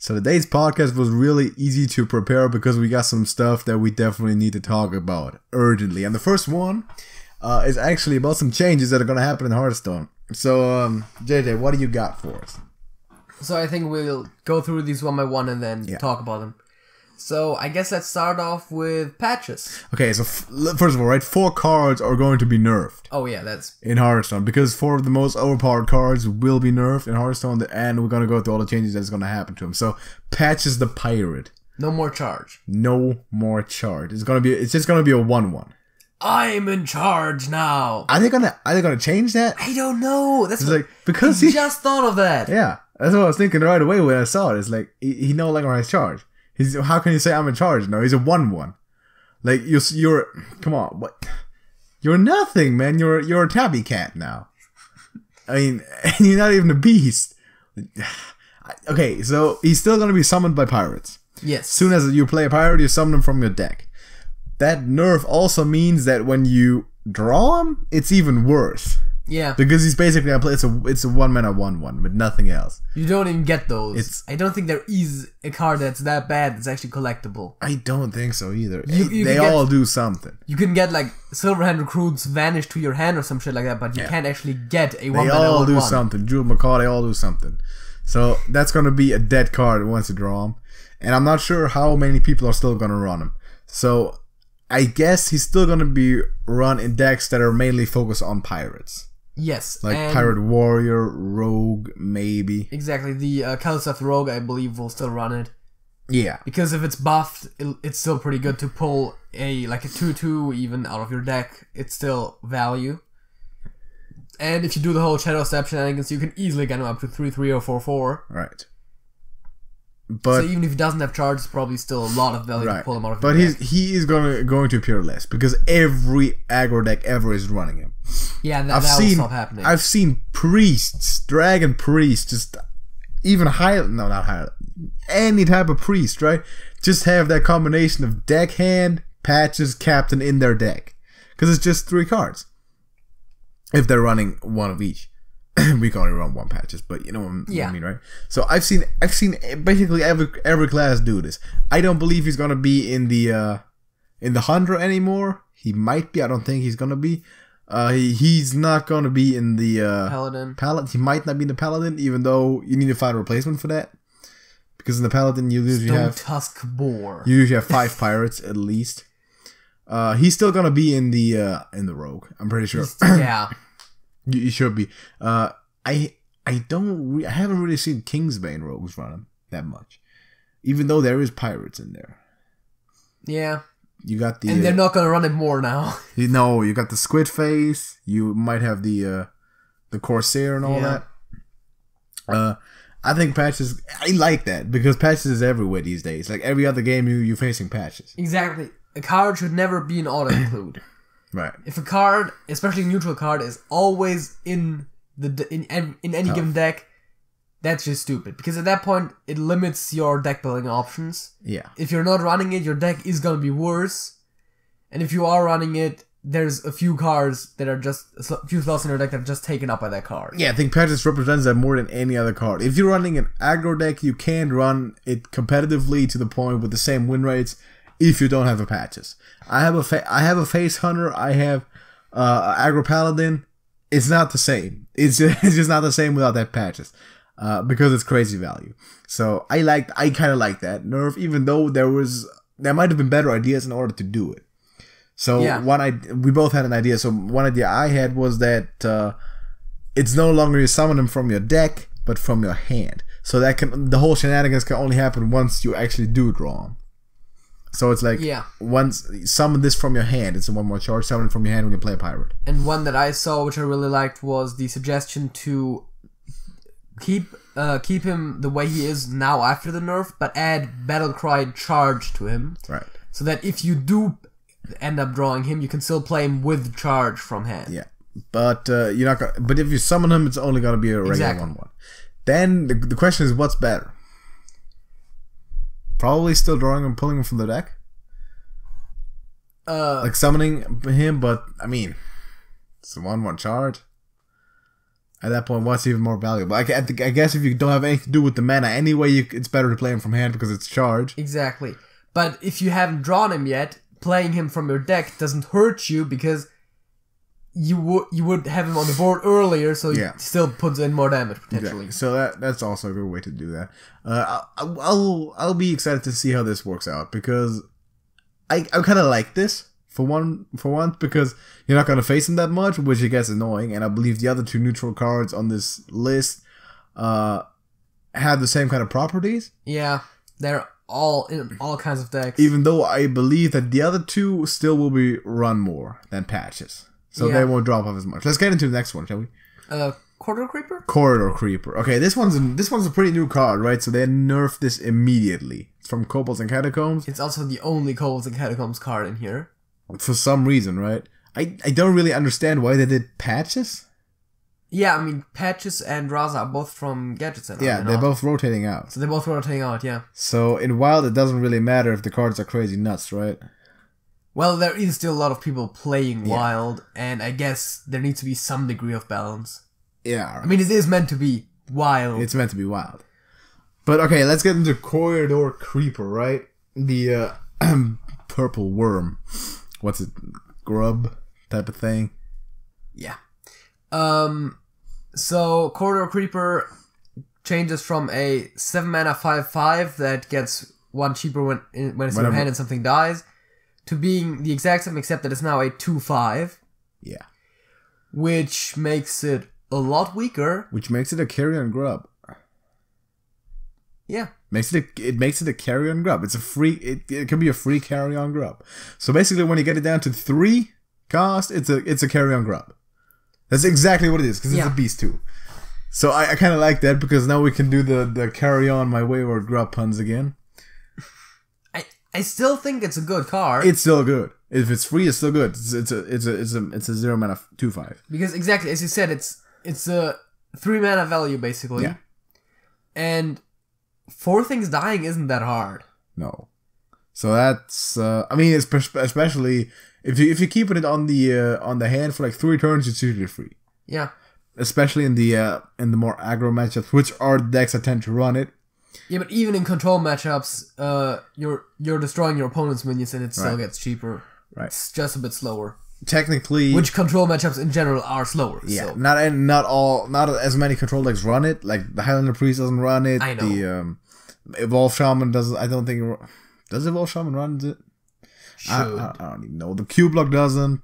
So today's podcast was really easy to prepare because we got some stuff that we definitely need to talk about urgently. And the first one is actually about some changes that are going to happen in Hearthstone. So, JJ, what do you got for us? So I think we'll go through these one by one and then talk about them. So I guess let's start off with patches. Okay, so first of all, right, 4 cards are going to be nerfed. Oh yeah, that's... in Hearthstone, because 4 of the most overpowered cards will be nerfed in Hearthstone, and we're going to go through all the changes that's going to happen to them. So, Patches the Pirate. No more charge. No more charge. It's just going to be a 1/1. I'm in charge now. Are they gonna change that? I don't know. That's like, because he just thought of that. Yeah, that's what I was thinking right away when I saw it. It's like he no longer has charge. How can you say I'm in charge? No, he's a 1/1. Like you're come on, what? You're nothing, man. You're a tabby cat now. I mean, you're not even a beast. Okay, so he's still gonna be summoned by pirates. Yes. As soon as you play a pirate, you summon him from your deck. That nerf also means that when you draw him, it's even worse. Yeah. Because he's basically it's a 1-mana 1/1 with nothing else. You don't even get those. I don't think there is a card that's that bad that's actually collectible. I don't think so either. They all do something. You can get like Silverhand Recruits vanish to your hand or some shit like that, but you can't actually get a 1-mana 1/1. They all do something. Jewel Macaw, they all do something. So that's going to be a dead card once you draw him. And I'm not sure how many people are still going to run him. So I guess he's still going to be run in decks that are mainly focused on pirates. Yes. Like Pirate Warrior, Rogue, maybe. Exactly. The Kaliseth Rogue, I believe, will still run it. Yeah. Because if it's buffed, it's still pretty good to pull a 2/2 even out of your deck. It's still value. And if you do the whole Shadow Step shenanigans, you can easily get him up to 3/3 or 4/4. Right. But so even if he doesn't have charge, it's probably still a lot of value to pull him out of your deck. But he is going to appear less because every aggro deck ever is running him. Yeah, that will stop happening. I've seen priests, dragon priests, just even higher, no, not higher, any type of priest, right? Just have that combination of deckhand, patches, captain in their deck. Because it's just 3 cards. If they're running one of each. We can only run 1 patches, but you know what I mean, right? So I've seen basically every class do this. I don't believe he's gonna be in the Hunter anymore. He might be. I don't think he's gonna be. He's not gonna be in the Paladin. He might not be in the Paladin, even though you need to find a replacement for that. Because in the Paladin you usually have Tusk Boar. You usually have 5 pirates at least. He's still gonna be in the Rogue. I'm pretty sure. Yeah. You should be. I haven't really seen Kingsbane rogues run him that much, even though there is pirates in there. Yeah. You got the and they're not gonna run it more now. You got the Squid Face. You might have the Corsair and all that. I think patches. I like that because patches is everywhere these days. Like every other game, you're facing patches. Exactly. A card should never be an auto include. Right. If a card, especially a neutral card, is always in any given deck, that's just stupid. Because at that point, it limits your deck building options. Yeah. If you're not running it, your deck is gonna be worse. And if you are running it, there's a few cards that are just a few slots in your deck that are just taken up by that card. Yeah, I think patches represents that more than any other card. If you're running an aggro deck, you can run it competitively to the point with the same win rates. If you don't have a patches, I have a face hunter. I have aggro paladin. It's not the same. It's just not the same without that patches, because it's crazy value. So I kind of like that nerf, even though there might have been better ideas in order to do it. So we both had an idea. So one idea I had was that it's no longer you summon them from your deck, but from your hand. So the whole shenanigans can only happen once you actually do draw them. So it's like, once summon this from your hand, it's a 1 more charge, summon it from your hand when you play a pirate. And one that I saw, which I really liked, was the suggestion to keep him the way he is now after the nerf, but add Battle Cry Charge to him. Right. So that if you do end up drawing him, you can still play him with charge from hand. Yeah. But you're not gonna, but if you summon him, it's only gonna be a regular 1/1. Then the question is, what's better? Probably still drawing and pulling him from the deck. Like summoning him, but I mean, it's a 1/1 charge. At that point, what's even more valuable? I guess if you don't have anything to do with the mana anyway, it's better to play him from hand because it's charge. Exactly. But if you haven't drawn him yet, playing him from your deck doesn't hurt you because you would have him on the board earlier, so he still puts in more damage potentially. Exactly. So that's also a good way to do that. I'll be excited to see how this works out because I kind of like this. For once, because you're not going to face him that much, which I guess is annoying, and I believe the other 2 neutral cards on this list have the same kind of properties. Yeah, they're all in all kinds of decks. Even though I believe that the other 2 still will be run more than patches. So they won't drop off as much. Let's get into the next one, shall we? Corridor Creeper? Corridor Creeper. Okay, this one's a pretty new card, right? So they nerfed this immediately. It's from Kobolds and Catacombs. It's also the only Kobolds and Catacombs card in here. For some reason, right? I don't really understand why they did patches. Yeah, I mean, Patches and Raza are both from Gadget Center. Yeah, they're both rotating out. So they're both rotating out, yeah. So in Wild, it doesn't really matter if the cards are crazy nuts, right? Well, there is still a lot of people playing Wild, and I guess there needs to be some degree of balance. Yeah. Right. I mean, it is meant to be Wild. It's meant to be Wild. But okay, let's get into Corridor Creeper, right? The purple worm. What's it? Grub type of thing? Yeah. So, Corridor Creeper changes from a 7 mana 5/5 that gets 1 cheaper when it's in your hand and something dies, to being the exact same except that it's now a 2/5. Yeah. Which makes it a lot weaker. Which makes it a carrion grub. Yeah. It makes it a carrion grub. It's a free. It can be a free carrion grub. So basically, when you get it down to 3 cost, it's a carrion grub. That's exactly what it is because it's a beast too. So I kind of like that because now we can do the carry on my wayward grub puns again. I still think it's a good card. It's still good. If it's free, it's still good. It's a 0 mana 2/5. Because exactly as you said, it's a 3 mana value basically. Yeah. And 4 things dying isn't that hard. No. So that's I mean, especially if you keep it on the hand for like 3 turns, it's usually free. Yeah. Especially in the more aggro matchups, which are decks that tend to run it. Yeah, but even in control matchups, you're destroying your opponent's minions and it still gets cheaper. Right. It's just a bit slower. Technically, which control matchups in general are slower. Yeah, so. not as many control decks run it. Like the Highlander Priest doesn't run it. I know. The Evolved Shaman doesn't. I don't think does Evolved Shaman run it. I don't even know. The Q block doesn't.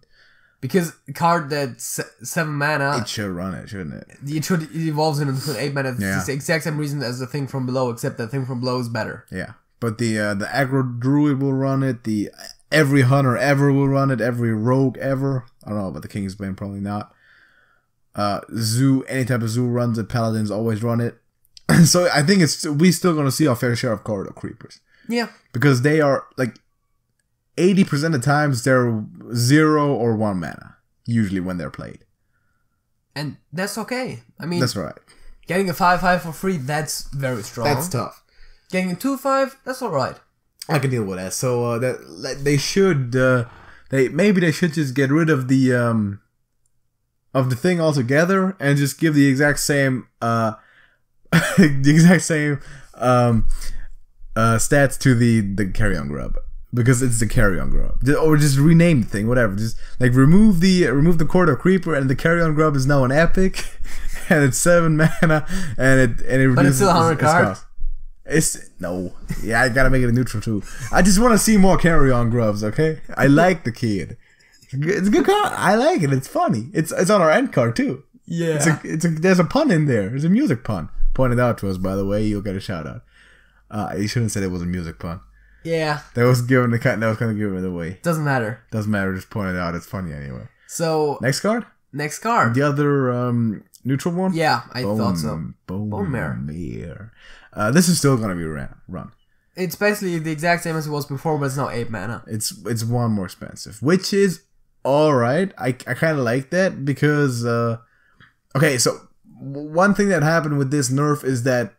Because a card that's 7 mana... It should run it, shouldn't it? It evolves into 8 mana. It's the exact same reason as the Thing from Below, except the Thing from Below is better. Yeah. But the aggro druid will run it. Every hunter ever will run it. Every rogue ever. I don't know about the Kingsbane, probably not. Zoo, any type of zoo runs it. Paladins always run it. So I think we still going to see our fair share of Corridor Creepers. Yeah. Because they are, like... 80% of times they're 0 or 1 mana, usually when they're played. And that's okay. I mean, that's right. Getting a 5/5 for free, that's very strong. That's tough. Getting a 2/5, that's alright. I can deal with that. So they should maybe they should just get rid of the thing altogether and just give the exact same stats to the carrion grub. Because it's the carrion grub, or just rename the thing, whatever. Just like remove the Corridor Creeper, and the carrion grub is now an epic, and it's 7 mana, and it reduces. But it's still 100 cards. I gotta make it a neutral too. I just want to see more carrion grubs. Okay, I like the kid. It's a good card. I like it. It's funny. It's on our end card too. Yeah. There's a pun in there. There's a music pun pointed out to us. By the way, you'll get a shout out. You shouldn't have said it was a music pun. Yeah. That was kind of giving it away. Doesn't matter. Doesn't matter. Just point it out. It's funny anyway. So next card. The other neutral one. Yeah, I thought so. Bone Mare. This is still gonna be run. It's basically the exact same as it was before, but it's now 8 mana. It's 1 more expensive, which is all right. I kind of like that because okay. So one thing that happened with this nerf is that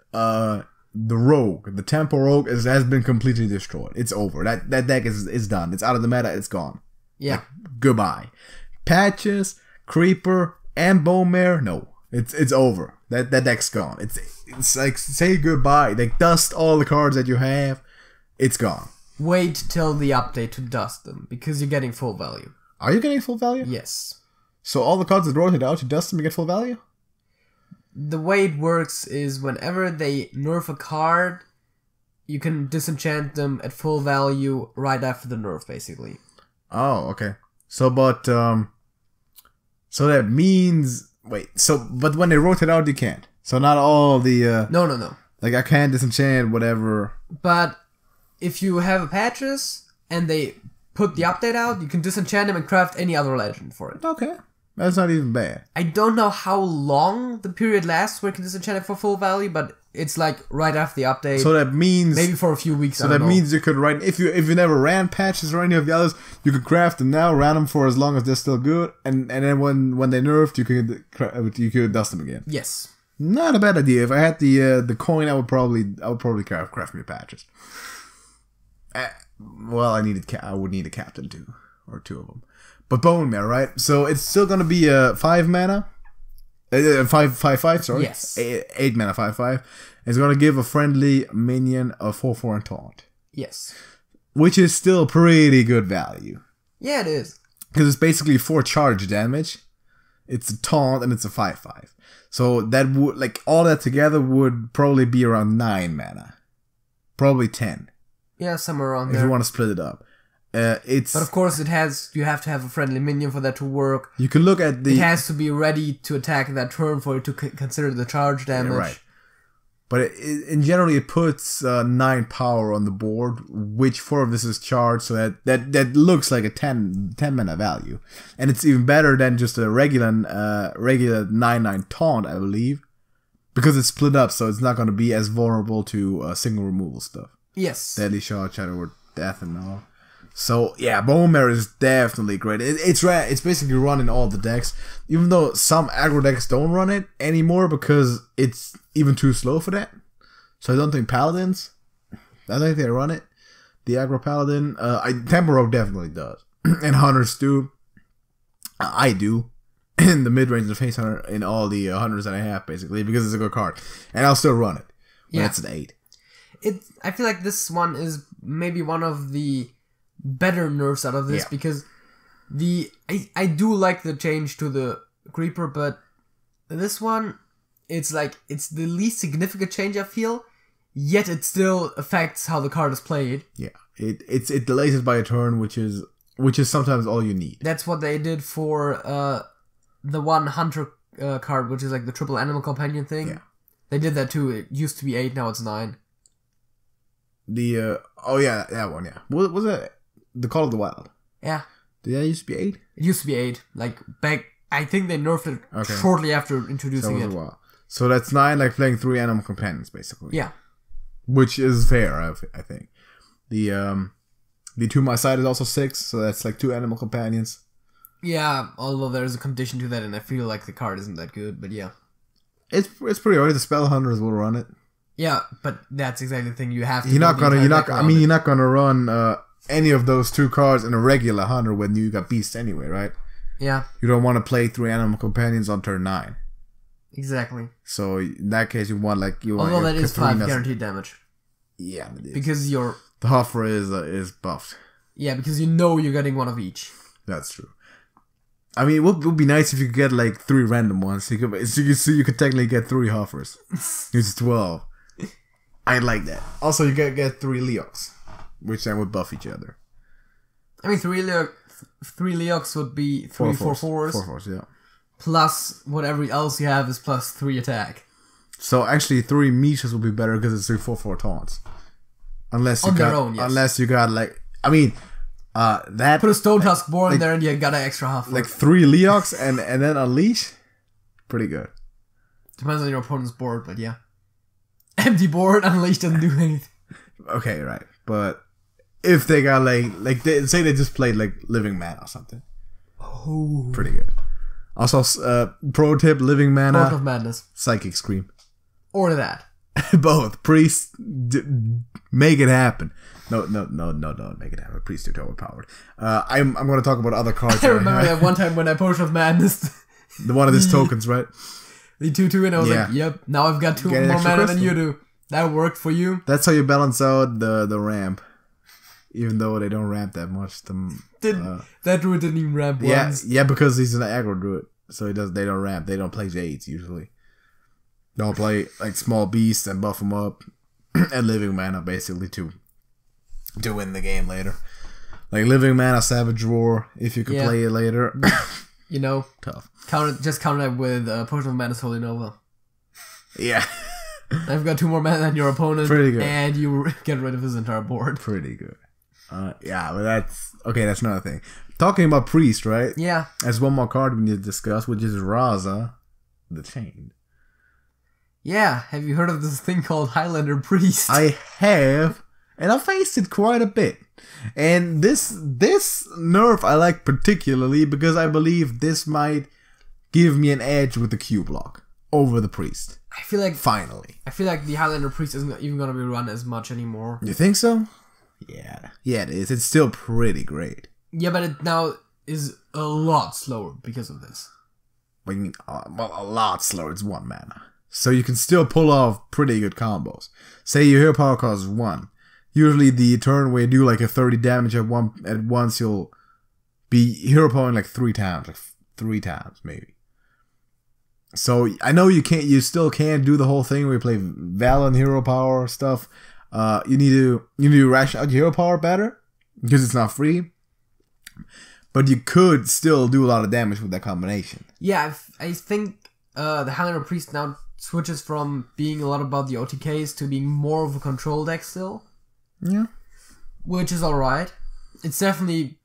the Tempo Rogue has been completely destroyed. It's over. That deck is done. It's out of the meta. It's gone. Yeah. Like, goodbye. Patches, Creeper, and Bone Mare. No. It's over. That deck's gone. It's like say goodbye. Like dust all the cards that you have. It's gone. Wait till the update to dust them because you're getting full value. Are you getting full value? Yes. So all the cards that rotate out, you dust them, you get full value? The way it works is whenever they nerf a card, you can disenchant them at full value right after the nerf, basically. Oh, okay. So that means but when they rotate out, you can't. So not all the No. like I can't disenchant whatever. But if you have patches and they put the update out, you can disenchant them and craft any other legend for it. Okay, that's not even bad. I don't know how long the period lasts where you can disenchant it for full value, but it's like right after the update. So that means maybe for a few weeks. So that means you could write if you never ran patches or any of the others, you could craft them now, run them for as long as they're still good, and then when they nerfed, you could dust them again. Yes, not a bad idea. If I had the coin, I would probably craft me patches. Well, I would need a captain too, or two of them. But bone marrow, right? So it's still gonna be a 5 mana. 5/5, sorry. Yes. 8 mana, 5/5. It's gonna give a friendly minion a 4/4 and taunt. Yes. Which is still pretty good value. Yeah, it is. Because it's basically 4 charge damage. It's a taunt and it's a 5/5. So that would, like, all that together would probably be around 9 mana. Probably 10. Yeah, somewhere around there. If you want to split it up. But of course, you have to have a friendly minion for that to work. You can look at it has to be ready to attack that turn for it to consider the charge damage. Yeah, right. But in general, it puts 9 power on the board, which 4 of this is charged, so that looks like a 10 mana value. And it's even better than just a regular 9/9 taunt, I believe. Because it's split up, so it's not going to be as vulnerable to single removal stuff. Yes. Deadly Shot, Shadow Word, Death, and all. So yeah, Bone Marrow is definitely great. It's basically run in all the decks, even though some aggro decks don't run it anymore because it's even too slow for that. So I don't think Paladins, I think they run it. The aggro Paladin, Tempo definitely does, and Hunters do. I do in the mid range of Face Hunter in all the Hunters that I have basically because it's a good card, and I'll still run it. Yeah, it's an 8. I feel like this one is maybe one of the better nerfs out of this because I do like the change to the creeper, but this one it's the least significant change I feel, yet it still affects how the card is played. Yeah, it delays it by a turn, which is sometimes all you need. That's what they did for the one hunter card, which is like the triple animal companion thing. Yeah, they did that too. It used to be 8, now it's 9. That one, yeah. What was it? The Call of the Wild. Yeah. Did that used to be 8? It used to be 8. Like, back... I think they nerfed it shortly after introducing it. So that's 9, like playing 3 animal companions, basically. Yeah. Which is fair, I think. The To My Side is also 6, so that's like 2 animal companions. Yeah, although there's a condition to that, and I feel like the card isn't that good, but yeah. It's pretty alright. The Spell Hunters will run it. Yeah, but that's exactly the thing. You have to... You're not gonna run... any of those 2 cards in a regular hunter when you got beasts anyway, right? Yeah. You don't want to play 3 animal companions on turn 9. Exactly. So in that case, you want although that is 5 guaranteed damage. Yeah, it is. Because the Hoffer is buffed. Yeah, because you know you're getting one of each. That's true. I mean, it would be nice if you could get like 3 random ones. So you could technically get 3 Hoffers. It's 12. I like that. Also, you get 3 Leox. Which then would buff each other. I mean, 3 Leox would be 3 4/4s. 4/4s, yeah. Plus whatever else you have is plus 3 attack. So actually, 3 Mishas would be better because it's 3 4/4 taunts. Unless you got like, I mean, that put a Stone Tusk Boar in there and you got an extra half. Like 3 Leox and then Unleash, pretty good. Depends on your opponent's board, but yeah. Empty board, Unleash doesn't do anything. Okay, right, but if they got like say they just played like Living Mana or something, pretty good. Also, pro tip: Living Mana, Potion of Madness, Psychic Scream, or that. Both. Priest, make it happen. No, don't make it happen. Priest too overpowered. I'm going to talk about other cards. I remember that one time when I Potion of Madness. The one of these tokens, right? the 2/2, and I was like, yep, now I've got 2 more mana than you do. That worked for you. That's how you balance out the ramp. Even though they don't ramp that much. That druid didn't even ramp once. Yeah, because he's an aggro druid. So they don't ramp. They don't play Jades usually. They'll play like small beasts and buff them up. And living mana basically to win the game later. Like living mana, Savage Roar, if you could play it later. You know, tough. Just counter that with Potion of Madness Holy Nova. Yeah. I've got 2 more mana than your opponent. Pretty good. And you get rid of his entire board. Pretty good. Yeah, but that's another thing. Talking about Priest, right? Yeah. There's one more card we need to discuss, which is Raza, the Chained. Yeah, have you heard of this thing called Highlander Priest? I have, and I've faced it quite a bit. And this nerf I like particularly because I believe this might give me an edge with the Q block over the Priest. I feel like finally. the Highlander Priest isn't even gonna be run as much anymore. You think so? Yeah, it is. It's still pretty great. Yeah, but it now is a lot slower because of this. What do you mean? A lot slower. It's 1 mana. So you can still pull off pretty good combos. Say your hero power costs 1. Usually the turn where you do like a 30 damage at once, you'll be hero powering like 3 times. Like 3 times, maybe. So I know you still can't do the whole thing where you play Valen hero power stuff. You need to ration out your hero power better because it's not free. But you could still do a lot of damage with that combination. Yeah, I think the Highlander Priest now switches from being a lot about the OTKs to being more of a control deck still. Yeah. Which is alright. It's definitely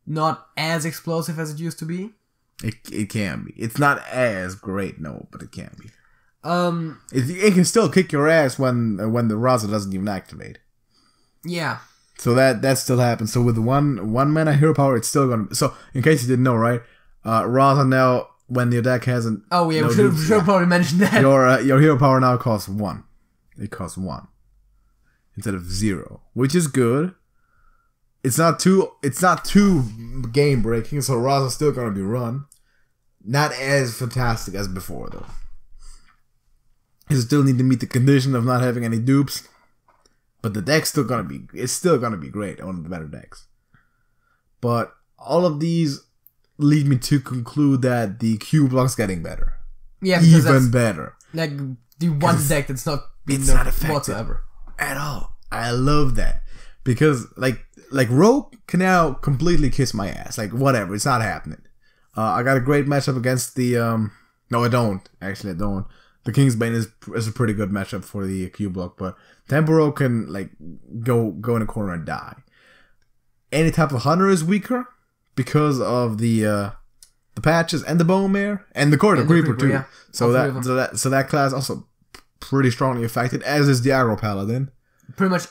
not as explosive as it used to be. It can be. It's not as great, no, but it can be. It can still kick your ass when the Raza doesn't even activate. Yeah. So that still happens. So with one mana hero power, it's still gonna. So in case you didn't know, right? Raza now, when your deck hasn't. Oh yeah, we should probably mention that. Your hero power now costs 1. It costs 1 instead of 0, which is good. It's not too game breaking, so Raza's still gonna be run. Not as fantastic as before though. You still need to meet the condition of not having any dupes. But the deck's still gonna be great, one of the better decks. But all of these lead me to conclude that the Q block's getting better. Yeah, even better. Like the one deck that's not being not affected whatsoever at all. I love that because like Rogue can now completely kiss my ass. Like whatever, it's not happening. I got a great matchup against the no, I don't. Actually, I don't. The Kingsbane is a pretty good matchup for the Q block, but Temporo can like go in a corner and die. Any type of hunter is weaker because of the patches and the bone mare and the Corridor Creeper too. Yeah. So that class also pretty strongly affected, as is the aggro paladin. Pretty much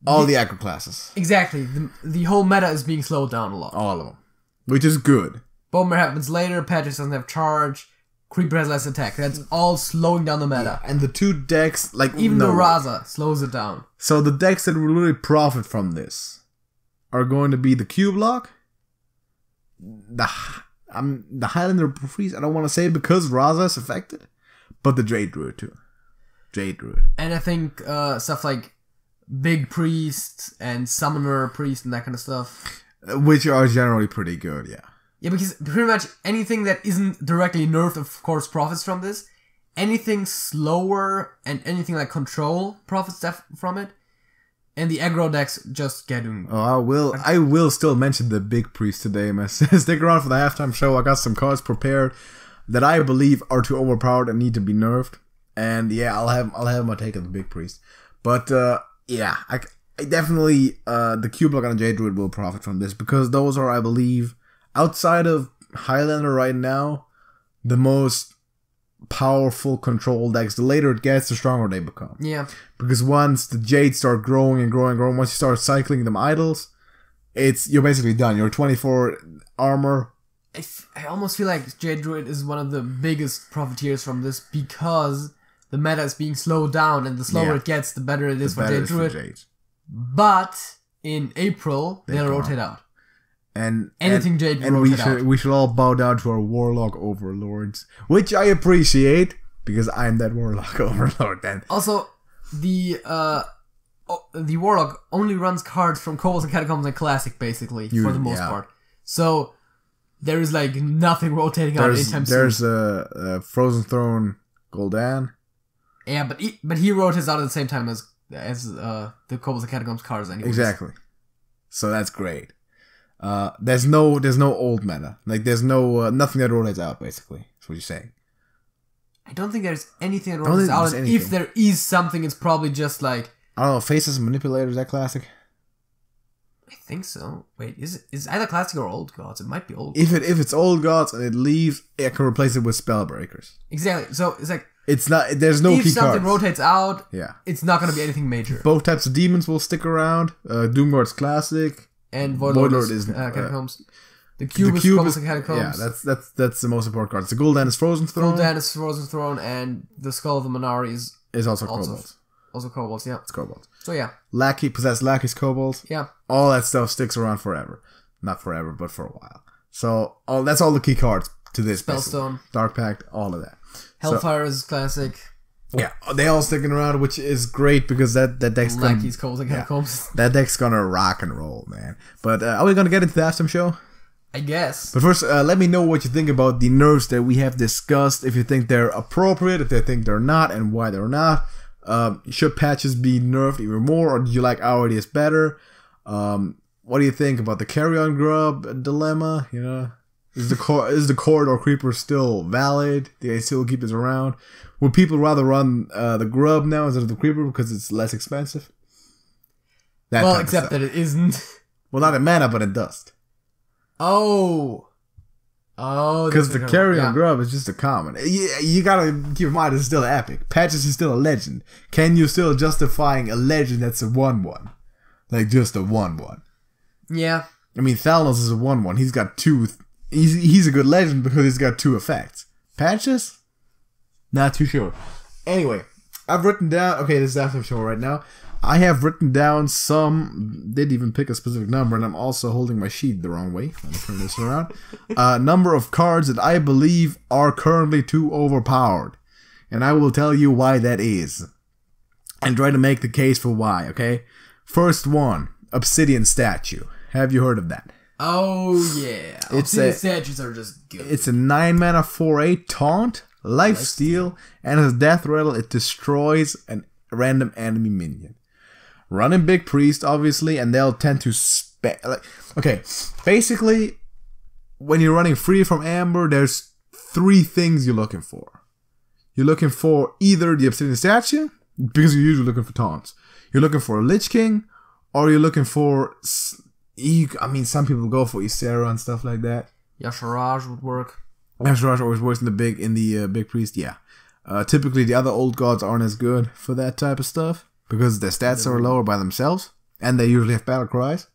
all the aggro classes. Exactly. The whole meta is being slowed down a lot. All of them, which is good. Bone mare happens later. Patches doesn't have charge. Creeper has less attack. That's all slowing down the meta. Yeah, and the 2 decks, like even the Raza slows it down. So the decks that will really profit from this are going to be the Q block, the Highlander Priest. I don't want to say because Raza is affected, but the Jade Druid too. Jade Druid. And I think stuff like Big Priest and Summoner Priest and that kind of stuff, which are generally pretty good. Yeah. Yeah, because pretty much anything that isn't directly nerfed, of course, profits from this. Anything slower and anything like control profits from it. And the aggro decks just get doing. Oh, I will still mention the Big Priest today, man. Stick around for the halftime show. I got some cards prepared that I believe are too overpowered and need to be nerfed. And yeah, I'll have my take on the Big Priest. But yeah, I definitely the Q block on Jade Druid will profit from this because those are, I believe, outside of Highlander right now, the most powerful control decks. The later it gets, the stronger they become. Yeah. Because once the Jades start growing and growing and growing, once you start cycling them idols, you're basically done. You're 24 armor. I almost feel like Jade Druid is one of the biggest profiteers from this because the meta is being slowed down, and the slower it gets, the better it is for Jade Druid. But in April, they'll rotate out. And anything Jade and rotate we should all bow down to our warlock overlords, which I appreciate because I'm that warlock overlord. Then also the warlock only runs cards from Kobolds and Catacombs and Classic basically for the most part. So there is like nothing rotating out anytime soon. There's a Frozen Throne Gul'dan. Yeah, but he rotates out at the same time as the Kobolds and Catacombs cards anyway. Exactly. So that's great. There's no old meta. Like there's no nothing that rotates out. Basically, that's what you're saying. I don't think there's anything that rotates out. And if there is something, it's probably just like I don't know. Faces and Manipulators. Is that classic? I think so. Wait, is it either classic or old gods? It might be old. If it's old gods and it leaves, I can replace it with Spellbreakers. Exactly. So it's like it's not. There's no key cards. If something rotates out, yeah, it's not going to be anything major. Both types of demons will stick around. Doomguard's classic. And Voidlord is Catacombs. The Cube is Kobolds and Catacombs. Yeah, that's the most important card. The Gul'dan is Frozen Throne. Gul'dan is Frozen Throne, and the Skull of the Minari is also Kobolds. Also Kobolds, yeah. It's Kobolds. So yeah. Possessed Lackey's Kobolds. Yeah. All that stuff sticks around forever. Not forever, but for a while. So that's all the key cards to this. Spellstone. Dark Pact, all of that. Hellfire is classic. Yeah, they all sticking around, which is great because that deck's Lackey's Kobolds and Catacombs. That deck's gonna rock and roll, man. But are we gonna get into the halftime show? I guess. But first, let me know what you think about the nerfs that we have discussed. If you think they're appropriate, if they think they're not, and why they're not. Should patches be nerfed even more, or do you like our ideas better? What do you think about the carry-on grub dilemma? You know, is the corridor creeper still valid? Do they still keep this around? Would people rather run the grub now instead of the creeper because it's less expensive? Well, except that it isn't. Well, not in mana, but in dust. Oh, because the carry-on grub is just a common. You gotta keep in mind it's still an epic. Patches is still a legend. Can you still justifying a legend that's a 1/1? Like just a 1/1. Yeah. I mean, Thalnos is a 1/1. He's got two. He's a good legend because he's got two effects. Patches? Not too sure. Anyway, I've written down. Okay, this is after the show right now. I have written down some. Didn't even pick a specific number, and I'm also holding my sheet the wrong way. Let me turn this around. Number of cards that I believe are currently too overpowered, and I will tell you why that is, and try to make the case for why. Okay, first one, Obsidian Statue. Have you heard of that? Oh yeah, Obsidian Statues are just good. It's a 9-mana 4/8 taunt, lifesteal, and as Death Rattle, it destroys a random enemy minion. Running Big Priest, obviously, and they'll tend to okay, basically, when you're running Free from Amber, there's 3 things you're looking for. You're looking for either the Obsidian Statue, because you're usually looking for taunts. You're looking for a Lich King, or you're looking for... I mean, some people go for Ysera and stuff like that. Yasharaj would work. Yasharaj always works in the Big Priest, yeah. Typically, the other old gods aren't as good for that type of stuff because their stats are lower by themselves, and they usually have battle cries.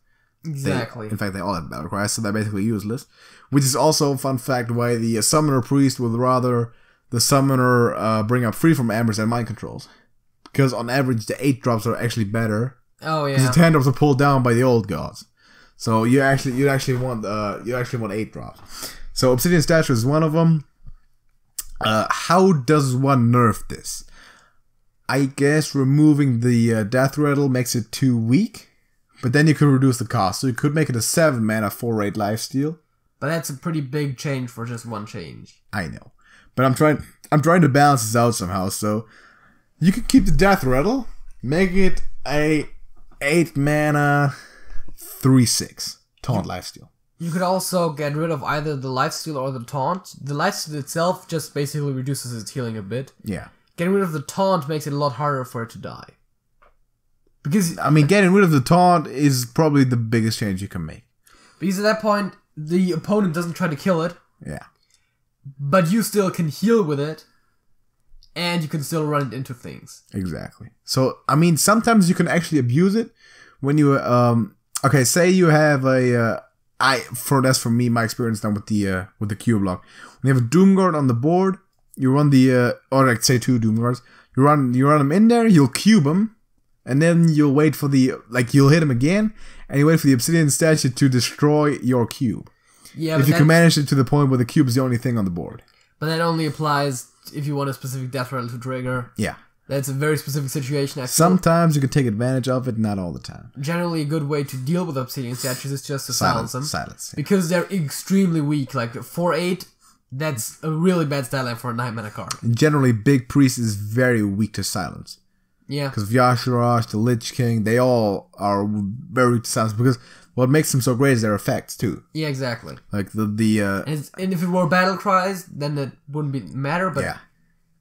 Exactly. In fact, they all have battle cries, so they're basically useless. Which is also a fun fact why the Summoner Priest would rather the Summoner bring up Free from Ambers and Mind Controls. Because on average, the 8 drops are actually better. Oh yeah. Because the 10 drops are pulled down by the old gods. So you actually want 8 drops. So Obsidian Statue is one of them. How does one nerf this? I guess removing the Death Rattle makes it too weak, but then you could reduce the cost. So you could make it a 7-mana 4/8 lifesteal. But that's a pretty big change for just one change. I know, but I'm trying to balance this out somehow. So you could keep the Death Rattle, make it a 8-mana 3/6 taunt lifesteal. You could also get rid of either the lifesteal or the taunt. The lifesteal itself just basically reduces its healing a bit. Yeah. Getting rid of the taunt makes it a lot harder for it to die. Because I mean, getting rid of the taunt is probably the biggest change you can make. Because at that point, the opponent doesn't try to kill it. Yeah. But you still can heal with it. And you can still run it into things. Exactly. So, I mean, sometimes you can actually abuse it when you... okay, say you have a... that's for me, my experience now with the Q block. When you have a Doomguard on the board, you run the or like say 2 Doomguards. You run them in there. You'll cube them, and then you'll wait for the you'll hit him again, and you wait for the obsidian statue to destroy your cube. Yeah, if you can manage it to the point where the cube is the only thing on the board. But that only applies if you want a specific death rattle to trigger. Yeah. That's a very specific situation. I feel. Sometimes you can take advantage of it, not all the time. Generally, a good way to deal with obsidian statues is just to silence them. Silence. Yeah. Because they're extremely weak. Like 4/8, that's a really bad stat line for a 9-mana card. And generally, Big Priest is very weak to silence. Yeah. Because of Yashirash, the Lich King, they all are very weak to silence. Because what makes them so great is their effects, too. Yeah, exactly. Like and if it were battle cries, then it wouldn't matter, but... Yeah.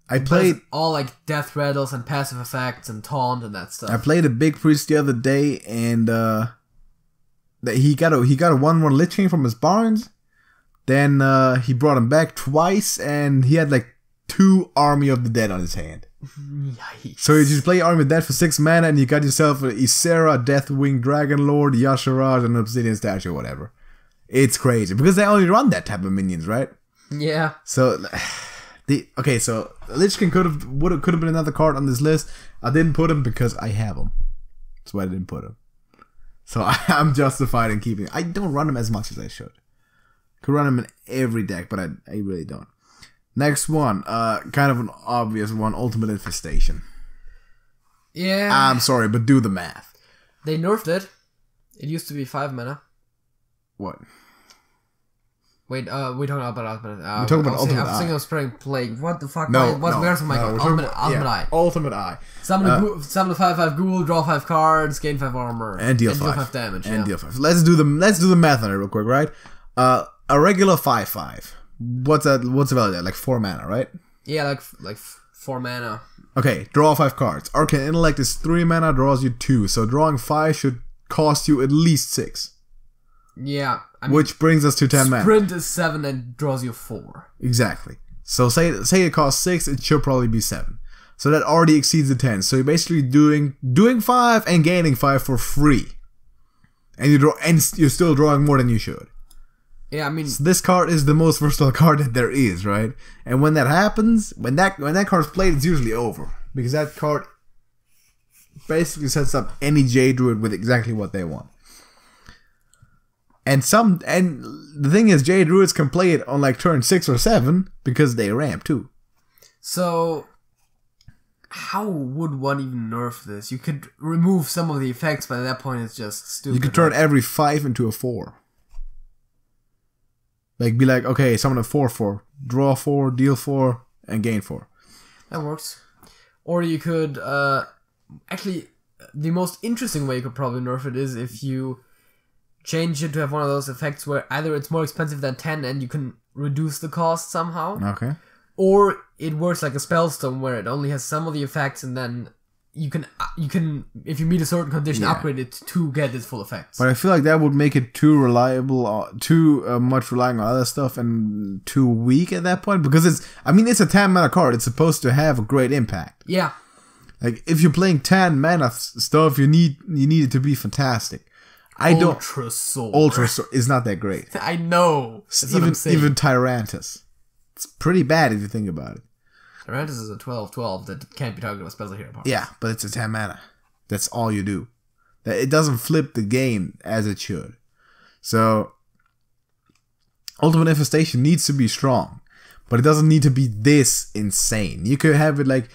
I played all like death rattles and passive effects and taunt and that stuff. I played a Big Priest the other day, and he got a 1/1 Lich King from his barns. Then he brought him back twice, and he had like 2 Army of the Dead on his hand. Yikes. So you just play Army of the Dead for 6 mana, and you got yourself an Ysera, Deathwing, Dragon Lord, Yashiraj, and an Obsidian Statue, or whatever. It's crazy because they only run that type of minions, right? Yeah. So. So Lich King could have been another card on this list. I didn't put him because I have him. That's why I didn't put him. So I'm justified in keeping. I don't run him as much as I should. Could run him in every deck, but I really don't. Next one, kind of an obvious one, Ultimate Infestation. Yeah. I'm sorry, but do the math. They nerfed it. It used to be 5 mana. What? Wait, we're talking about Ultimate. We're talking about Ultimate Eye. I was thinking of Spreading Plague. What the fuck? No, where's my Ultimate Eye? Ultimate Eye. Summon a 5/5 ghoul, draw 5 cards, gain 5 armor, and deal 5 damage. And deal 5. Let's do the math on it real quick, right? A regular 5/5. What's the value there? Like 4 mana, right? Yeah, like 4 mana. Okay, draw 5 cards. Arcane Intellect is 3 mana, draws you 2. So drawing 5 should cost you at least 6. Yeah. Which brings us to 10 mana. Sprint is 7 and draws you 4. Exactly. So say it costs 6, it should probably be 7. So that already exceeds the 10. So you're basically doing 5 and gaining 5 for free. And you're still drawing more than you should. Yeah, I mean, so this card is the most versatile card that there is, right? And when that happens, when that card's played, it's usually over. Because that card basically sets up any Jade Druid with exactly what they want. And the thing is, Jade Druids can play it on like turn 6 or 7 because they ramp too. So, how would one even nerf this? You could remove some of the effects, but at that point it's just stupid. You could turn every 5 into a 4. Like, be like, okay, summon a 4/4, draw 4, deal 4, and gain 4. That works. Or you could, actually, the most interesting way you could probably nerf it is if you change it to have one of those effects where either it's more expensive than 10 and you can reduce the cost somehow. Okay. Or it works like a Spellstone where it only has some of the effects and then you can if you meet a certain condition, upgrade it to get its full effects. But I feel like that would make it too reliable, too much relying on other stuff and too weak at that point because it's a 10 mana card. It's supposed to have a great impact. Yeah. Like if you're playing 10 mana stuff, you need it to be fantastic. Ultra Sword is not that great. I know. Even Tyrantus. It's pretty bad if you think about it. Tyrantus is a 12/12 that can't be targeted with spells or hero powers. Yeah, but it's a 10 mana. That's all you do. It doesn't flip the game as it should. So, Ultimate Infestation needs to be strong. But it doesn't need to be this insane. You could have it like,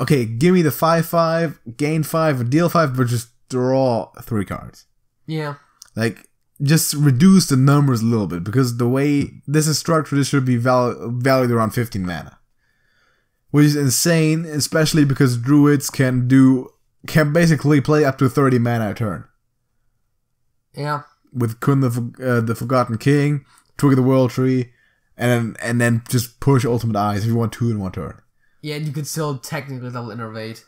okay, give me the 5/5, gain 5, deal 5, but just draw 3 cards. Yeah. Like, just reduce the numbers a little bit. Because the way this is structured, this should be valued around 15 mana. Which is insane, especially because druids can basically play up to 30 mana a turn. Yeah. With Kun the Forgotten King, Twig of the World Tree, and then just push Ultimate Eyes if you want 2 in 1 turn. Yeah, and you could still technically double Innervate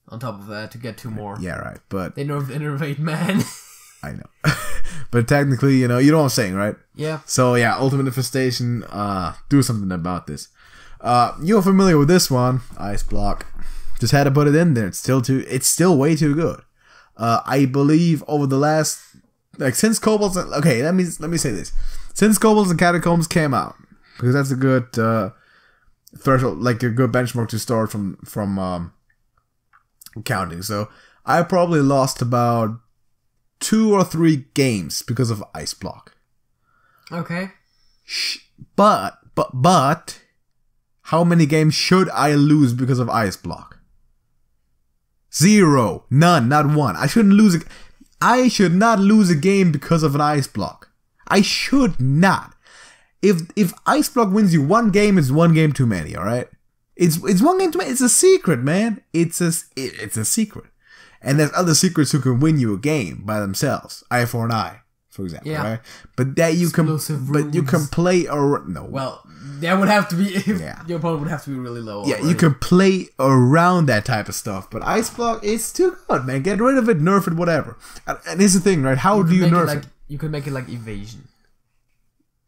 on top of that to get 2 more. Yeah, right, but... They nerfed Innervate, man. I know. But technically, you know what I'm saying, right? Yeah. So yeah, Ultimate Infestation, do something about this. You're familiar with this one, Ice Block. Just had to put it in there. It's still way too good. I believe over the last, since Kobolds, okay, let me say this. Since Kobolds and Catacombs came out, because that's a good threshold, like a good benchmark to start from counting. So I probably lost about 2 or 3 games because of Ice Block. Okay. But, how many games should I lose because of Ice Block? 0. None. Not one. I should not lose a game because of an Ice Block. I should not. If Ice Block wins you 1 game, it's 1 game too many, alright? It's 1 game too many. It's a secret, man. It's a secret. And there's other secrets who can win you a game by themselves. Eye for an eye, for example, right? But that you can play no. Well, that would have to be your opponent would have to be really low. Yeah, already. You can play around that type of stuff. But Ice Block, it's too good, man. Get rid of it, nerf it, whatever. And here's the thing, right? How do you nerf it? You can make it like evasion.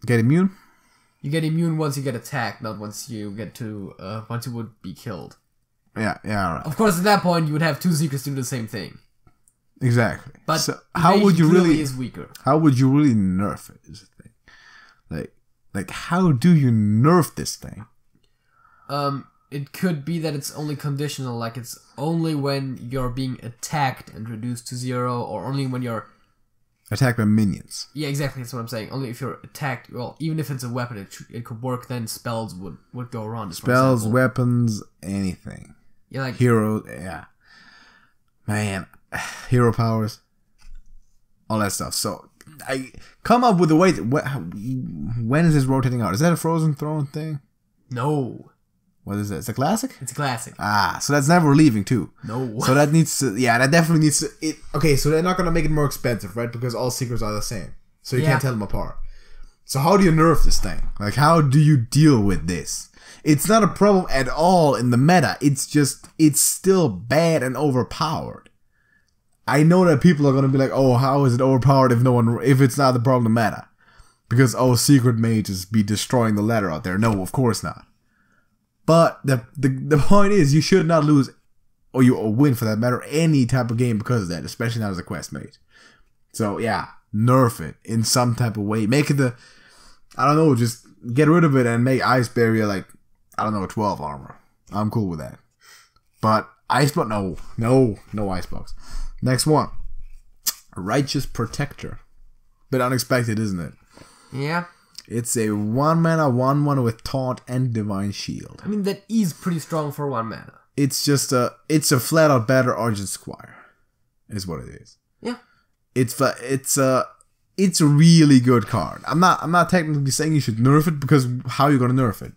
Get immune? You get immune once you get attacked, not once you get to once you would be killed. Yeah, alright. Of course, at that point, you would have 2 secrets to do the same thing. Exactly. But so how would you really is weaker? How would you really nerf it? Is the thing. Like how do you nerf this thing? It could be that it's only conditional, like it's only when you're being attacked and reduced to 0, or only when you're attacked by minions. Yeah, exactly. That's what I'm saying. Only if you're attacked. Well, even if it's a weapon, it could work. Then spells would go wrong. Spells, weapons, anything. Yeah, like hero. Yeah, man, hero powers, all that stuff. So I come up with a way. When is this rotating out? Is that a Frozen Throne thing? No. What is it? It's a classic? It's a classic. So that's never leaving too. No. So that needs to, that definitely needs to, okay, so they're not going to make it more expensive, right? Because all secrets are the same. So you can't tell them apart. So how do you nerf this thing? Like, how do you deal with this? It's not a problem at all in the meta. It's just, it's still bad and overpowered. I know that people are going to be like, oh, how is it overpowered if it's not the problem in the meta? Because, secret mages be destroying the ladder out there. No, of course not. But the point is, you should not lose, or win for that matter, any type of game because of that, especially not as a quest mage. So yeah, nerf it in some type of way. Make it I don't know, just get rid of it and make Ice Barrier like, I don't know, 12 armor. I'm cool with that. But Ice Block, no Ice Blocks. Next one, Righteous Protector. Bit unexpected, isn't it? Yeah. It's a 1-mana 1/1 with Taunt and Divine Shield. I mean, that is pretty strong for 1 mana. It's just it's a flat out better Argent Squire, is what it is. Yeah. It's a really good card. I'm not technically saying you should nerf it, because how are you gonna nerf it?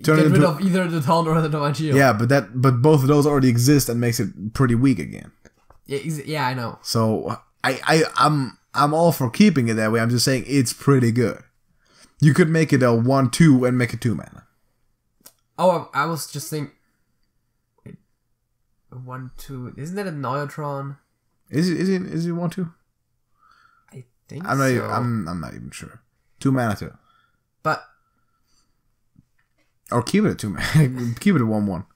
Get rid of either the Taunt or the Divine Shield. Yeah, but both of those already exist and makes it pretty weak again. Yeah, I know. So I'm all for keeping it that way. I'm just saying it's pretty good. You could make it a 1/2 and make it 2 mana. Oh, I was just thinking. 1/2. Isn't that a Neutron? Is it 1/2? I think I'm not even sure. 2 mana too. But or keep it at 2 mana. Keep it at 1/1.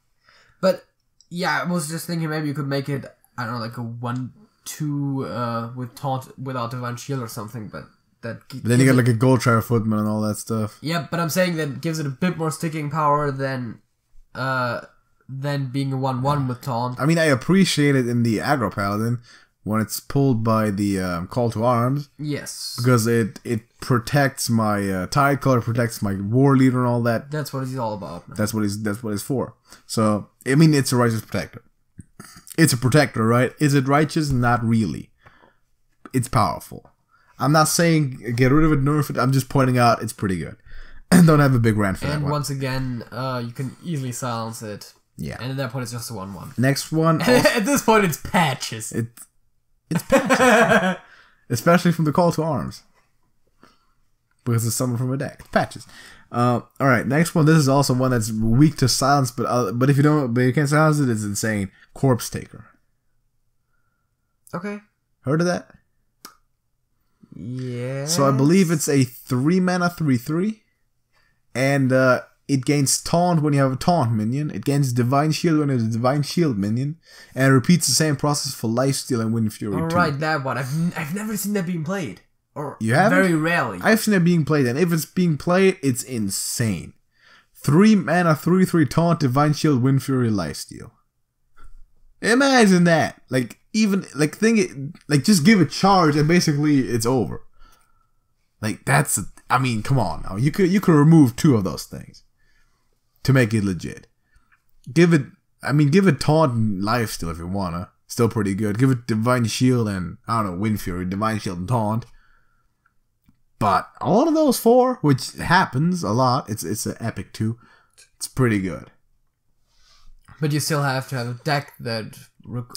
But yeah, I was just thinking maybe you could make it, I don't know, like a 1/2 with Taunt without Divine Shield or something, but then you get like a Gold Trier Footman and all that stuff. Yeah, but I'm saying that gives it a bit more sticking power than being a 1/1 with Taunt. I mean, I appreciate it in the Aggro Paladin when it's pulled by the Call to Arms. Yes. Because it protects my Tide Color, protects my War Leader and all that. That's what he's all about. That's what it's for. So, I mean, it's a Righteous Protector. It's a protector, right? Is it righteous? Not really. It's powerful. I'm not saying get rid of it, nerf it. I'm just pointing out it's pretty good. And don't have a big rant for that one. And once again, you can easily silence it. Yeah. And at that point, it's just a 1/1. Next one. At this point, it's patches. It's patches. Especially from the Call to Arms. Because it's someone from a deck. It's patches. Alright, next one. This is also one that's weak to silence, but if you don't, but you can't silence it, it's insane. Corpse Taker. Okay. Heard of that? Yeah. So I believe it's a 3 mana 3/3, and it gains Taunt when you have a Taunt minion. It gains Divine Shield when it's a Divine Shield minion, and it repeats the same process for Lifesteal and Wind Fury. Alright, that one. I've never seen that being played. Or you haven't? Very rarely. I've seen it being played, and if it's being played, it's insane. 3 mana 3/3 Taunt, Divine Shield, Wind Fury, Lifesteal. Imagine that. Like, even, like, think it, like, just give it charge and basically it's over. Like, that's, I mean, come on now. You could remove 2 of those things to make it legit. Give it Taunt and Lifesteal if you wanna. Still pretty good. Give it Divine Shield and, I don't know, Wind Fury, Divine Shield and Taunt. But all of those 4, which happens a lot, it's an epic too. It's pretty good. But you still have to have a deck that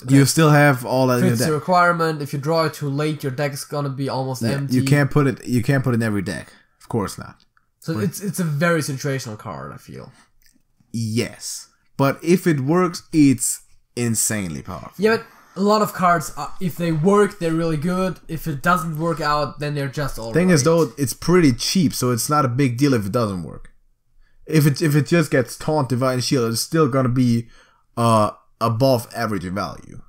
you still have all that in your fits deck. the requirement. If you draw it too late, your deck is gonna be almost empty. You can't put it in every deck. Of course not. So it's a very situational card, I feel. Yes. But if it works, it's insanely powerful. Yeah, but a lot of cards, if they work, they're really good. If it doesn't work out, then they're just all Thing right. is, though, it's pretty cheap, so it's not a big deal if it doesn't work. If it just gets Taunt, Divine Shield, it's still gonna be above average value.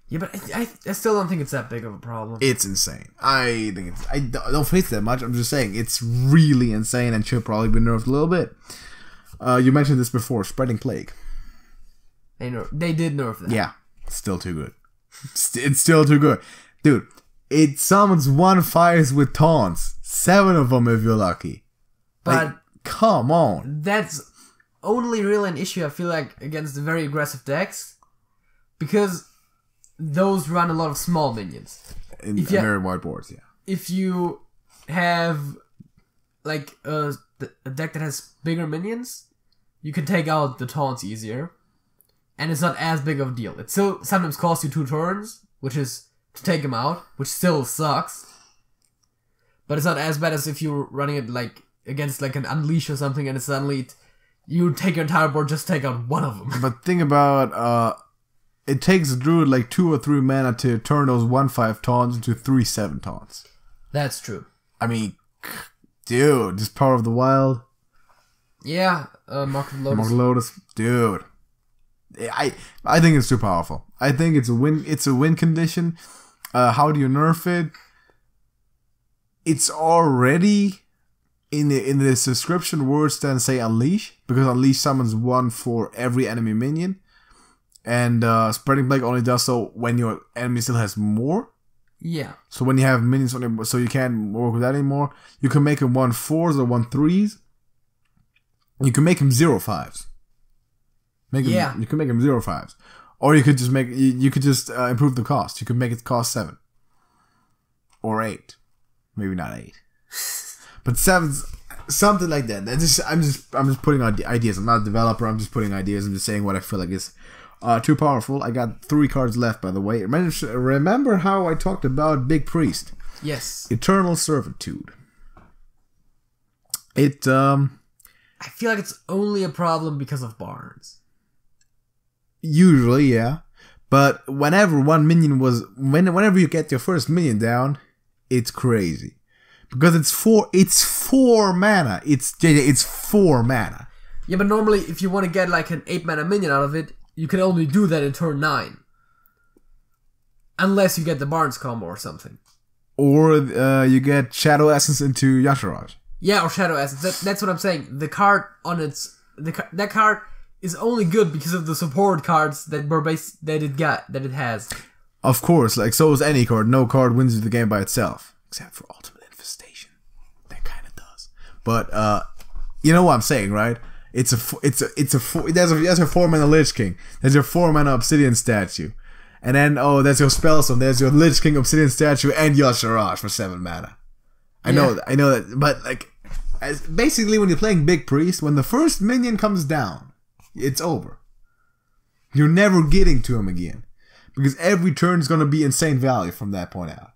Yeah, but I still don't think it's that big of a problem. It's insane. I don't face that much. I'm just saying it's really insane and should probably be nerfed a little bit. You mentioned this before, Spreading Plague. They did nerf that. Yeah, still too good. It's still too good, dude. It summons 1/5s with taunts, 7 of them if you're lucky. But like, come on. That's only really an issue, I feel like, against the very aggressive decks, because those run a lot of small minions. In very wide boards, yeah. If you have like a deck that has bigger minions, you can take out the taunts easier, and it's not as big of a deal. It still sometimes costs you 2 turns, which is to take them out, which still sucks. But it's not as bad as if you're running it like against like an Unleash or something, and it's suddenly you take your entire board, just take out one of them. But think about it takes a druid like 2 or 3 mana to turn those 1/5 taunts into 3/7 taunts. That's true. I mean, dude, just Power of the Wild. Yeah, Mark of Lotus. Mark of Lotus, dude. I think it's too powerful. I think it's a win. It's a win condition. How do you nerf it? It's already in the description words then say Unleash, because Unleash summons 1 for every enemy minion, and Spreading Plague only does so when your enemy still has more. Yeah. So when you have minions on it, so you can't work with that anymore. You can make them 1/4s or 1/3s. You can make them 0/5s. You can make them 0/5s, or you could just make improve the cost. You could make it cost 7 or 8, maybe not 8, but 7's something like that. I'm just putting out ideas. I'm not a developer. I'm just putting ideas. I'm just saying what I feel like is too powerful. I got 3 cards left, by the way. Remember how I talked about Big Priest? Yes. Eternal Servitude. I feel like it's only a problem because of Barnes. Usually, yeah. But whenever whenever you get your first minion down, it's crazy. Because it's 4 mana. It's 4 mana. Yeah, but normally if you want to get like an 8 mana minion out of it, you can only do that in turn 9. Unless you get the Barnes combo or something. Or you get Shadow Essence into Yasharaj. Yeah, or Shadow Essence. That's what I'm saying. The card on that card is only good because of the support cards that it has. Of course, like so is any card. No card wins the game by itself, except for Ultimate Infestation. That kind of does. But you know what I'm saying, right? There's a 4 mana Lich King. There's your 4 mana Obsidian statue, and then there's your Spellstone. There's your Lich King Obsidian statue and Yasharaj for 7 mana. I know that, but like, basically when you're playing Big Priest, when the first minion comes down, it's over. You're never getting to him again, because every turn is gonna be insane value from that point out.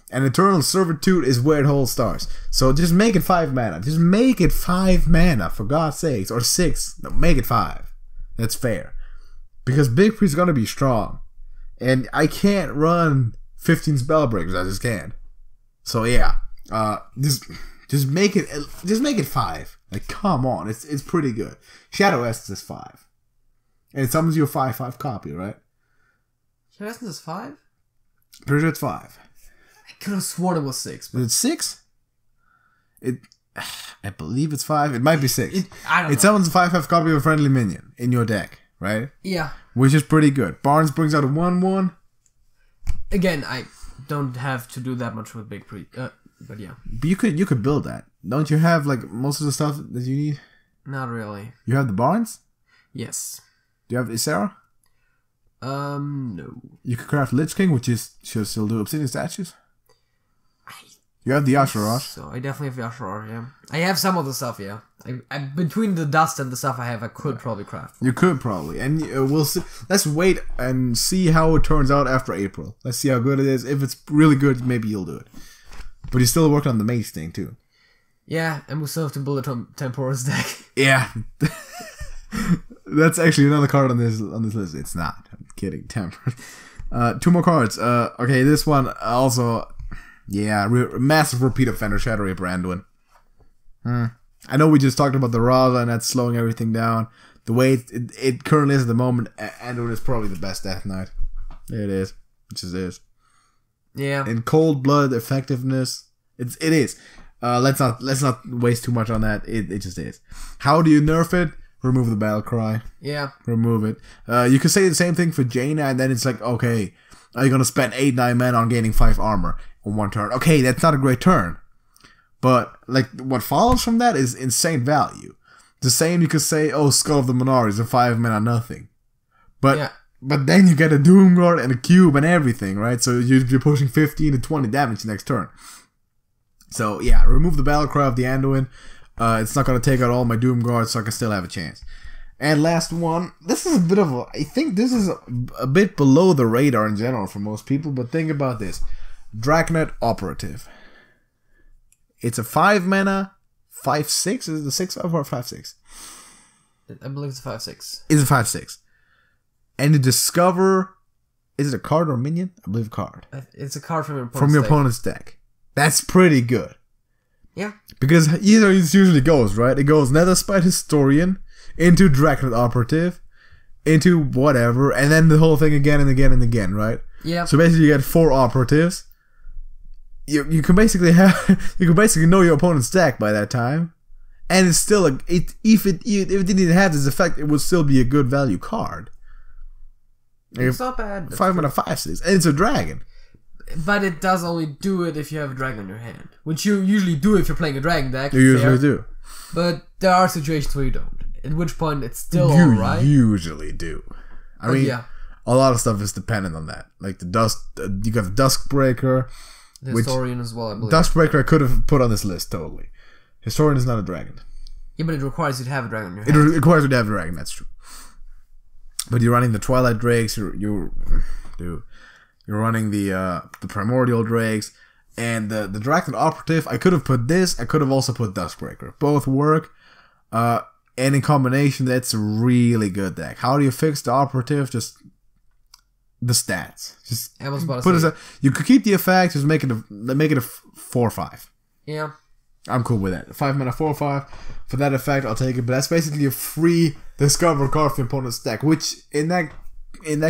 And Eternal Servitude is where it all starts. So just make it 5 mana. Just make it 5 mana, for God's sakes. Or 6. No, make it 5. That's fair. Because Big Priest is going to be strong. And I can't run 15 Spellbreakers. I just can't. So yeah. Just make it 5. Like, come on. It's pretty good. Shadow Essence is 5. And it summons you a 5/5 copy, right? Shadow Essence is 5? Pretty sure it's 5. I could have sworn it was 6. But it's 6? I believe it's 5. It might be 6. I don't know. It summons a 5/5 copy of a friendly minion in your deck, right? Yeah. which is pretty good. Barnes brings out a 1/1. Again, I don't have to do that much with Big Pre, but yeah. But you could build that. Don't you have like most of the stuff that you need? Not really. You have the Barnes? Yes. Do you have Isera? No. You could craft Lich King, which is should still do obsidian statues. You have the Yasharash. So I definitely have Yasharash, yeah. I have some of the stuff, yeah. I between the dust and the stuff I have, I could probably craft. You could probably, and we'll see. Let's wait and see how it turns out after April. Let's see how good it is. If it's really good, maybe you'll do it. But you still working on the mace thing too. Yeah, and we still have to build a Temporis deck. Yeah, that's actually another card on this list. It's not. I'm kidding. Temper. 2 more cards. Okay, this one also. Yeah, massive repeat offender, Shadow Reaper Anduin. I know we just talked about the Raza and that's slowing everything down. The way it currently is at the moment, Anduin is probably the best Death Knight. It is. It just is. Yeah. In cold blood effectiveness, it is. Let's not waste too much on that. It just is. How do you nerf it? Remove the battle cry. Yeah. Remove it. You could say the same thing for Jaina, and then it's like, okay, are you gonna spend 8-9 mana on gaining 5 armor on 1 turn? Okay, that's not a great turn. But like what follows from that is insane value. The same you could say, oh, Skull of the Minar is a 5 mana nothing. But then you get a Doomguard and a cube and everything, right? So you're pushing 15 to 20 damage next turn. So yeah, remove the Battlecry of the Anduin. It's not gonna take out all my Doomguards, so I can still have a chance. And last one, this is a bit of a, I think this is a bit below the radar in general for most people, but think about this. Draconet Operative. It's a 5 mana, 5/6. Is it a 6/5 or 5/6? I believe it's a 5/6. It's a 5/6. And you discover, is it a card or a minion? I believe a card. It's a card from your opponent's deck. That's pretty good. Yeah. Because either it usually goes, right? It goes Netherspite Historian into Draconet Operative, into whatever, and then the whole thing again and again and again, right? Yeah. So basically, you get 4 operatives. You can basically know your opponent's deck by that time, and it's still if it didn't have this effect, it would still be a good value card. It's not bad. 5 mana 5/6, and it's a dragon. But it does only do it if you have a dragon in your hand, which you usually do if you're playing a dragon deck. You usually do. But there are situations where you don't. At which point it's still alright. You usually do. I mean, yeah. A lot of stuff is dependent on that. Like the dust, you got the Duskbreaker. The Historian as well, I believe. Duskbreaker I could have put on this list totally. Historian is not a dragon. Yeah, but it requires you to have a dragon in your hand. It requires you to have a dragon. That's true. But you're running the Twilight Drakes. You're running the Primordial Drakes and the Draconet Operative. I could have put this. I could have also put Duskbreaker. Both work. And in combination, that's a really good deck. How do you fix the Operative? Just the stats. Just I was about to say. You could keep the effect. Just make it a 4/5. Yeah. I'm cool with that. 5 mana 4/5 for that effect. I'll take it. But that's basically a free discover card for your opponent's deck. Which in that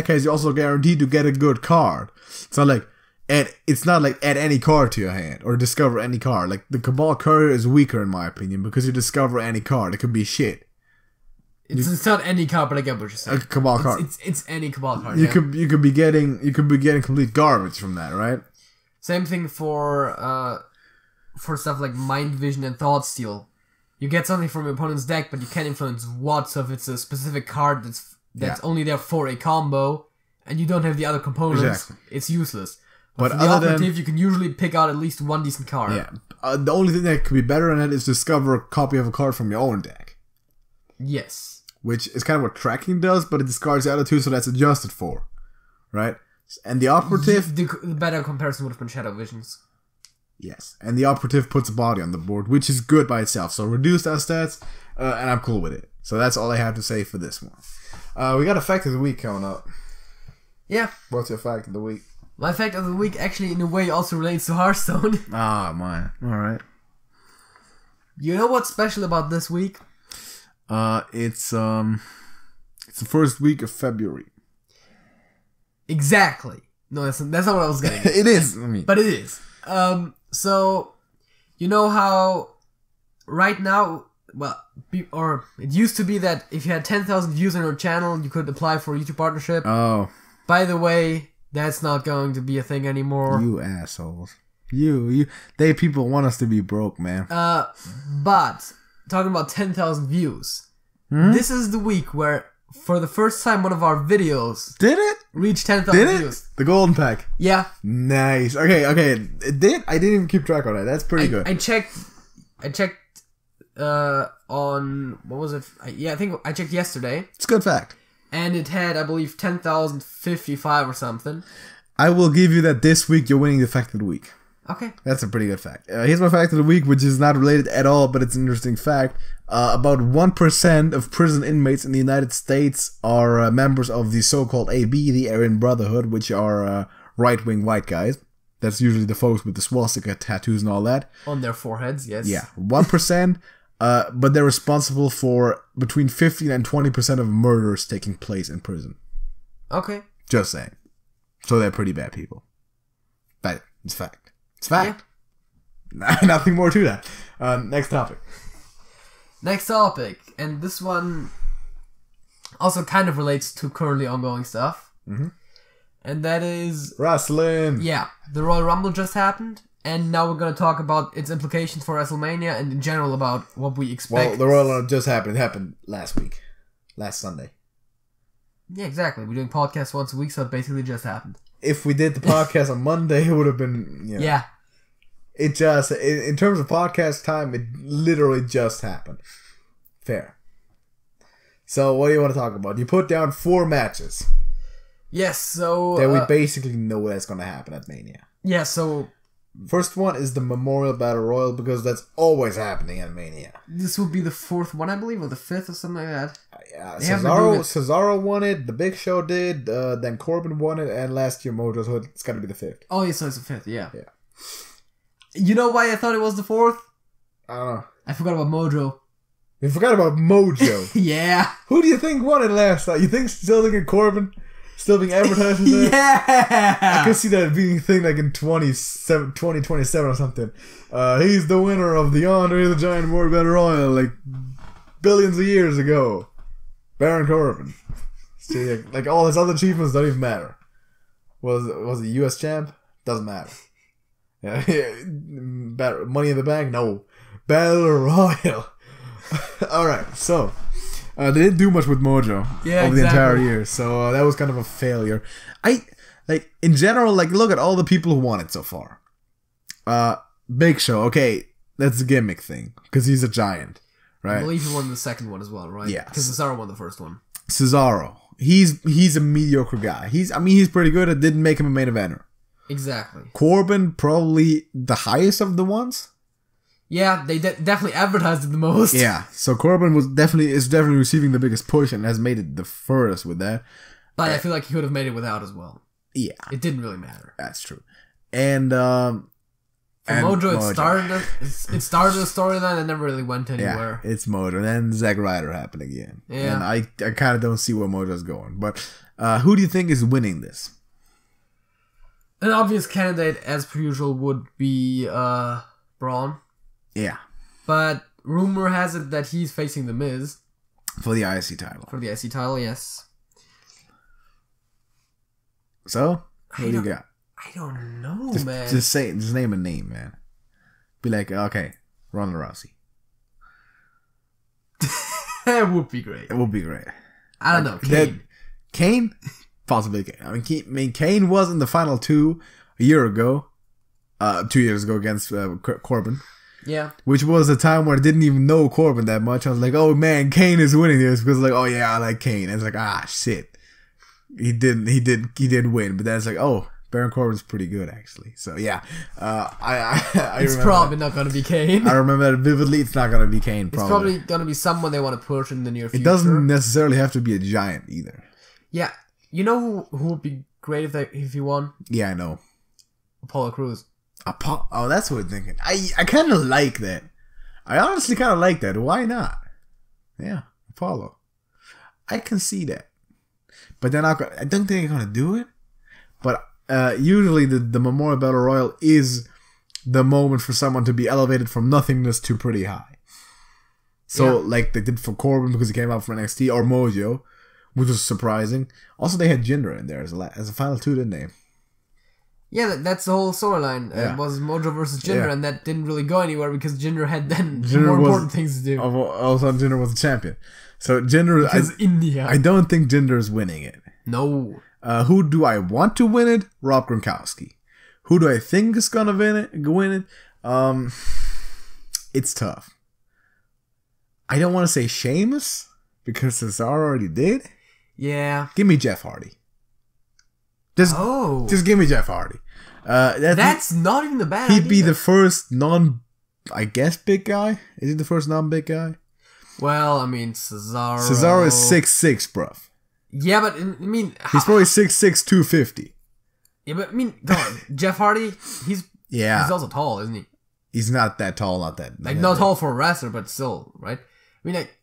case, you're also guaranteed to get a good card. It's not like add any card to your hand or discover any card. Like the Cabal Courier is weaker in my opinion because you discover any card. It could be shit. It's not any card, but I get what you're saying. A Cabal card. It's any Cabal card. You could be getting complete garbage from that, right? Same thing for stuff like Mind Vision and Thought Steal. You get something from your opponent's deck, but you can't influence what. So if it's a specific card that's only there for a combo, and you don't have the other components, it's useless. But for the operative, you can usually pick out at least one decent card. Yeah. The only thing that could be better than that is discover a copy of a card from your own deck. Yes. Which is kind of what tracking does, but it discards the other two, so that's adjusted for. Right? And the operative... The better comparison would have been Shadow Visions. Yes. And the operative puts a body on the board, which is good by itself. So reduce that stats, and I'm cool with it. So that's all I have to say for this one. We got Effect of the Week coming up. Yeah. What's your Effect of the Week? My Effect of the Week actually in a way also relates to Hearthstone. Ah, man. Alright. You know what's special about this week? It's the first week of February. Exactly. No, that's not what I was getting. It is. But it is. So, you know how right now or it used to be that if you had 10,000 views on your channel, you could apply for a YouTube partnership. Oh. By the way, that's not going to be a thing anymore. You assholes. They people want us to be broke, man. But talking about 10,000 views, this is the week where, for the first time, one of our videos did it reach 10,000 views. The golden pack. Yeah. Nice. Okay. It did. I didn't even keep track of that. That's pretty good. I checked. On what was it? I think I checked yesterday. It's a good fact. And it had, I believe, 10,055 or something. I will give you that this week you're winning the fact of the week. Okay. That's a pretty good fact. Here's my fact of the week, which is not related at all, but it's an interesting fact. About 1% of prison inmates in the United States are members of the so-called AB, the Aryan Brotherhood, which are right-wing white guys. That's usually the folks with the swastika tattoos and all that. On their foreheads, yes. Yeah, 1%. But they're responsible for between 15 and 20% of murders taking place in prison. Okay. Just saying. So they're pretty bad people. But it's fact. It's fact. Yeah. Nothing more to that. Next topic. Next topic. And this one also kind of relates to currently ongoing stuff. Mm-hmm. And that is... wrestling. Yeah. The Royal Rumble just happened. And now we're going to talk about its implications for WrestleMania and in general about what we expect. Well, the Royal Rumble just happened. It happened last week. Last Sunday. Yeah, exactly. We're doing podcasts once a week, so it basically just happened. If we did the podcast on Monday, it would have been... You know, yeah. It just... In terms of podcast time, it literally just happened. Fair. So, what do you want to talk about? You put down 4 matches. Yes, so... that we basically know that's going to happen at Mania. Yeah, so... First one is the Memorial Battle Royal, because that's always happening at Mania. This will be the 4th one, I believe, or the 5th or something like that. Yeah, Cesaro won it, The Big Show did, then Corbin won it, and last year Mojo, so it's got to be the 5th. Oh, yeah, so it's the 5th, yeah. Yeah. You know why I thought it was the 4th? I don't know. I forgot about Mojo. You forgot about Mojo? Yeah. Who do you think won it last night? You think still thinking Corbin? Still being advertised as that? Yeah! I could see that being a thing like in 2027 or something. He's the winner of the Andre the Giant Memorial Battle Royal like billions of years ago. Baron Corbin. See, like all his other achievements don't even matter. Was he US champ? Doesn't matter. Yeah. Money in the Bank? No. Battle Royal. Alright, so... they didn't do much with Mojo over the entire year, so that was kind of a failure. In general, look at all the people who won it so far. Big Show, okay, that's a gimmick thing, because he's a giant, right? I believe he won the second one as well, right? Yeah. Because Cesaro won the first one. Cesaro, he's a mediocre guy. He's pretty good. It didn't make him a main eventer. Exactly. Corbin, probably the highest of the ones. Yeah, they definitely advertised it the most. Yeah, so Corbin is definitely receiving the biggest push and has made it the furthest with that. But I feel like he could have made it without as well. Yeah, it didn't really matter. That's true. And Mojo, it started a storyline that never really went anywhere. Yeah, it's Mojo. And then Zack Ryder happened again. Yeah, and I kind of don't see where Mojo's going. But who do you think is winning this? An obvious candidate, as per usual, would be Braun. Yeah. But rumor has it that he's facing The Miz. For the IC title. For the IC title, yes. So, what do you got? I don't know, man. Just name a name, man. Be like, okay, Ronda Rousey. That would be great. It would be great. I don't know. Kane? Kane? Possibly Kane. I mean, Kane was in the final 2 a year ago. 2 years ago against Corbin. Yeah. Which was a time where I didn't even know Corbin that much. I was like, oh man, Kane is winning this, because oh yeah, I like Kane. And it's like, shit. He did win, but then it's like, oh, Baron Corbin's pretty good actually. So yeah. It's probably not gonna be Kane. I remember that vividly. It's not gonna be Kane, probably. It's probably gonna be someone they want to push in the near future. It doesn't necessarily have to be a giant either. Yeah. You know who would be great if he won? Yeah, I know. Apollo Crews. Oh, that's what I'm thinking. I kind of like that. I honestly kind of like that. Why not? Yeah, Apollo. I can see that. But then I don't think they're going to do it. But usually the Memorial Battle Royal is the moment for someone to be elevated from nothingness to pretty high. So, like they did for Corbin because he came out from NXT, or Mojo, which was surprising. Also, they had Jinder in there as a final two, didn't they? Yeah, that's the whole storyline. It was Mojo versus Jinder, and that didn't really go anywhere because Jinder had then more important things to do. All of a sudden, Jinder was the champion. So Jinder, because India. I don't think Jinder is winning it. No. Who do I want to win it? Rob Gronkowski. Who do I think is gonna win it? It's tough. I don't want to say Sheamus because Cesaro already did. Yeah. Give me Jeff Hardy. Just give me Jeff Hardy. That's not even a bad idea. He'd be the first big guy. Is he the first non-big guy? Well, I mean, Cesaro. Cesaro is 6'6", bruv. Yeah, but I mean, he's probably 6'6", 250. Yeah, but I mean, come on, Jeff Hardy. He's also tall, isn't he? He's not that tall, not tall for a wrestler, but still, right? I mean, like,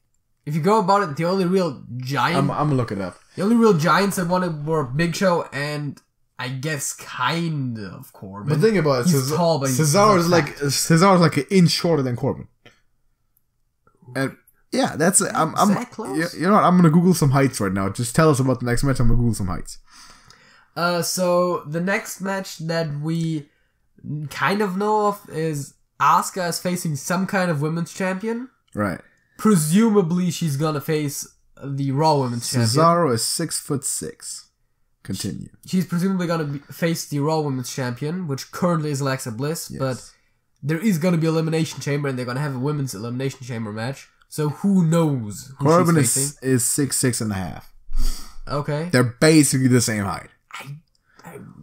if you go about it, the only real giant. I'm gonna look it up. The only real giants that wanted were Big Show and I guess kind of Corbin. But think about it, he's tall, but Cesaro's like an inch shorter than Corbin. And yeah, that's I'm that close? You know what? I'm gonna Google some heights right now. Just tell us about the next match. I'm gonna Google some heights. So the next match that we kind of know of is Asuka is facing some kind of women's champion. Right. Presumably, she's gonna face the Raw Women's Champion. Cesaro is 6'6". Continue. She's presumably gonna face the Raw Women's Champion, which currently is Alexa Bliss, but there is gonna be Elimination Chamber, and they're gonna have a Women's Elimination Chamber match. So who knows who Corbin is 6'6.5". Okay. They're basically the same height.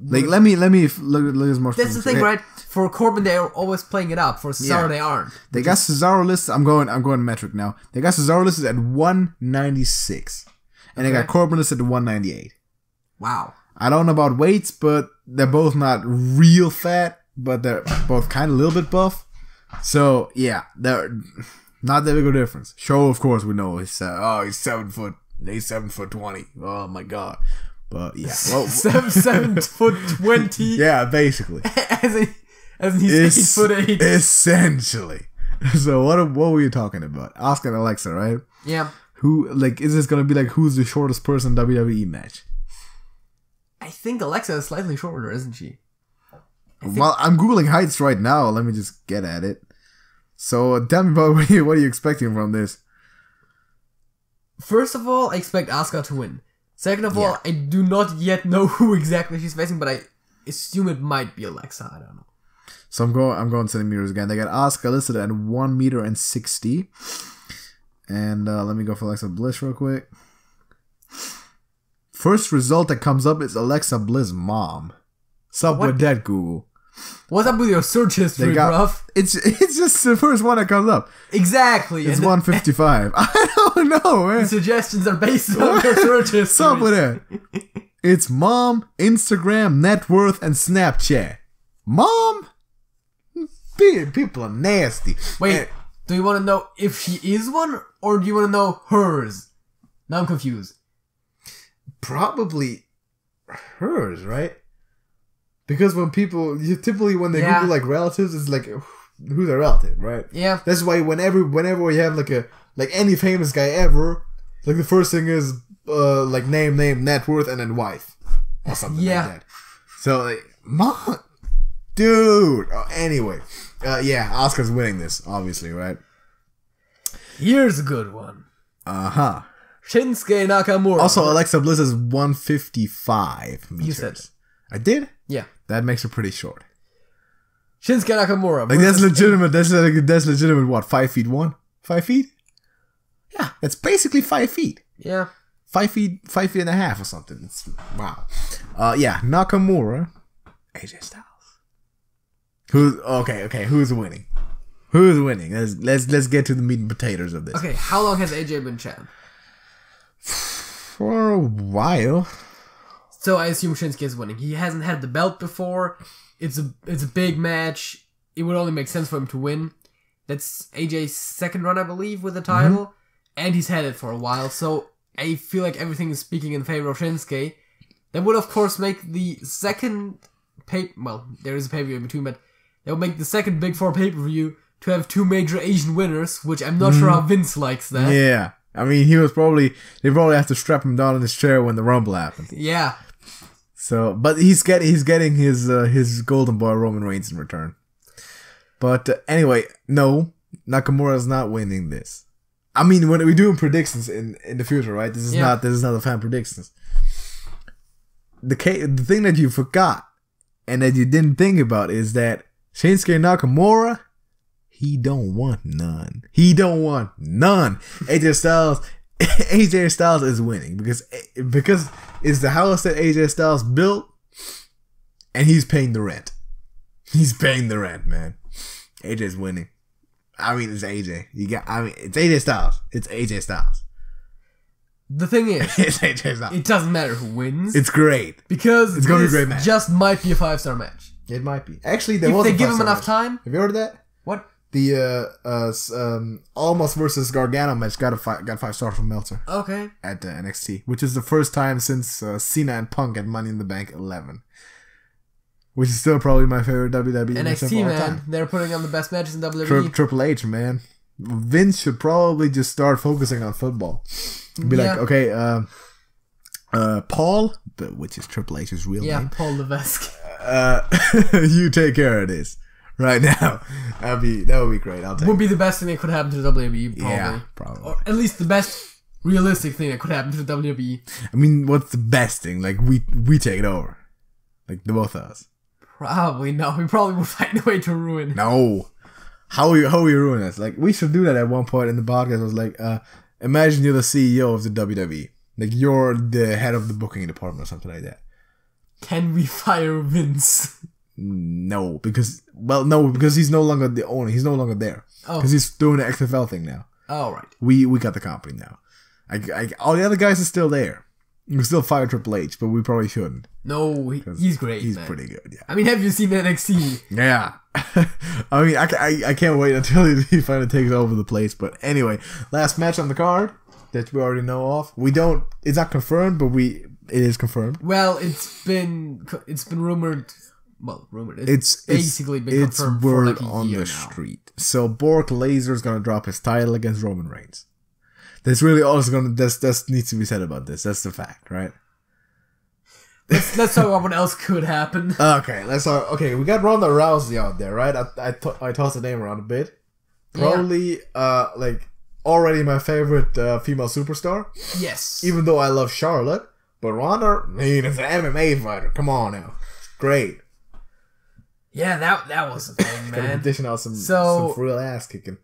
Let me look at more. That's the thing, right? For Corbin, they're always playing it up. For Cesaro, they aren't. They got Cesaro listed. I'm going metric now. They got Cesaro listed at 196, and they got Corbin listed at 198. Wow. I don't know about weights, but they're both not real fat, but they're both kind of a little bit buff. So yeah, they're not that big of a difference. Show, of course, we know he's 7 foot. He's 7'20". Oh my god. But yeah, 7'20". Yeah, basically. as he's 8'8". Essentially. So what were you talking about? Asuka and Alexa, right? Yeah. Who is this gonna be like? Who's the shortest person in WWE match? I think Alexa is slightly shorter, isn't she? Well, I'm googling heights right now. Let me just get at it. So tell me about what are you expecting from this? First of all, I expect Asuka to win. Second of all, I do not yet know who exactly she's facing, but I assume it might be Alexa. I don't know. So I'm going centimeters again. They got Asuka listed at 1.60 meters. And let me go for Alexa Bliss real quick. First result that comes up is Alexa Bliss' mom. Sup with that, Google? What's up with your search history, bruv? It's just the first one that comes up. Exactly. It's 155. I don't know, man. The suggestions are based on your search history. Sup with that? It's mom, Instagram, net worth, and Snapchat. Mom? People are nasty. Wait, do you want to know if she is one, or do you want to know hers? Now I'm confused. Probably hers, right? Because when typically when they Google like relatives, it's like who's their relative, right? Yeah. That's why whenever we have like any famous guy ever, like the first thing is like name, net worth, and then wife or something like that. So like, mom, dude. Anyway, Asuka's winning this, obviously, right? Here's a good one. Shinsuke Nakamura. Also, Alexa Bliss is 155 meters. You said it. I did? Yeah. That makes her pretty short. Shinsuke Nakamura. Like that's legitimate. That's legitimate. What? 5'1"? 5 feet? Yeah, that's basically 5 feet. Yeah. 5 feet and a half or something. It's wow. Nakamura, AJ Styles. Who's winning? Who's winning? Let's get to the meat and potatoes of this. Okay, how long has AJ been champ? For a while. So I assume Shinsuke is winning. He hasn't had the belt before. It's a big match. It would only make sense for him to win. That's AJ's second run, I believe, with the title. And he's had it for a while. So I feel like everything is speaking in favor of Shinsuke. That would, of course, make the second well, there is a pay-per-view in between, but that would make the second Big Four pay-per-view to have two major Asian winners, which I'm not sure how Vince likes that. Yeah. I mean, they probably have to strap him down in his chair when the Rumble happened. Yeah. So, but he's getting his golden boy Roman Reigns in return. But anyway, no, Nakamura's not winning this. I mean, when we're doing predictions in the future, right? This is not the fan predictions. The thing that you forgot and that you didn't think about is that Shinsuke Nakamura, he don't want none. He don't want none. AJ Styles is winning because it's the house that AJ Styles built, and he's paying the rent. He's paying the rent, man. AJ's winning. I mean, it's AJ. It's AJ Styles. It's AJ Styles. The thing is, it's AJ Styles. It doesn't matter who wins. It's great because it's gonna be a great match. Just might be a 5-star match. It might be. Actually, if they give him enough time. Have you heard of that? What? The Almost versus Gargano match got 5 stars from Meltzer. Okay. At NXT, which is the first time since Cena and Punk had Money in the Bank 11. Which is still probably my favorite WWE match of all man, time. They're putting on the best matches in WWE. Triple H, man. Vince should probably just start focusing on football. Be like, okay, Paul, which is Triple H's real name. Yeah, Paul Levesque. You take care of this right now. That would be great. Would be the best thing that could happen to the WWE, probably. Yeah, probably. Or at least the best realistic thing that could happen to the WWE. I mean, what's the best thing? Like, we take it over. Like, the both of us. Probably no. We probably will find a way to ruin it. No. How we ruin us? Like, we should do that at one point in the podcast. It was like, imagine you're the CEO of the WWE. Like, you're the head of the booking department or something like that. Can we fire Vince? No, because he's no longer the owner. He's no longer there. Because he's doing the XFL thing now. Oh, right. We got the company now. All the other guys are still there. We still fire Triple H, but we probably shouldn't. No, he's great. He's pretty good. Yeah. I mean, have you seen NXT? Yeah. I mean, I can't wait until he finally takes over the place. But anyway, last match on the card that we already know of. It's not confirmed, but it is confirmed. Well, it's been rumored. Well, rumored. It's basically been confirmed. It's word for like on the now. street. So Bork Laser's gonna drop his title against Roman Reigns. That's really all that needs to be said about this. That's the fact, right? Let's talk about what else could happen. Okay, Okay, we got Ronda Rousey out there, right? I tossed the name around a bit. Probably, like, already my favorite female superstar. Yes. Even though I love Charlotte, but Ronda, is an MMA fighter. Come on now, great. Yeah, that was the thing, man. Dishing out some real ass kicking.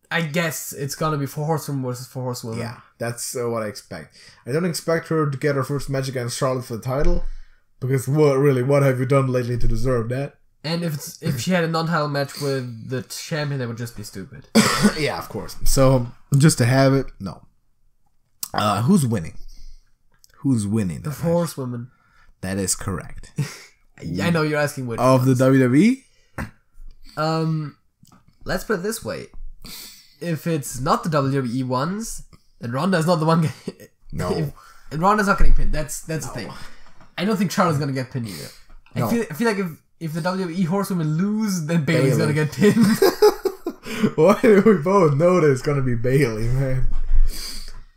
I guess it's gonna be 4 horsemen versus 4 horsewomen. Yeah, that's what I expect. I don't expect her to get her first match against Charlotte for the title, because what have you done lately to deserve that? And if she had a non-title match with the champion, that would just be stupid. Yeah, of course. So just to have it, no. Who's winning? Who's winning? The 4 horsewomen. That is correct. I know you're asking which of ones. The WWE. Let's put it this way. If it's not the WWE ones, then Ronda's not the one. No. And Ronda's not getting pinned. That's the thing. I don't think Charlotte's gonna get pinned either. No. I feel like if the WWE horsewomen lose, then Bayley's gonna get pinned. Why do we both know that it's gonna be Bayley, man?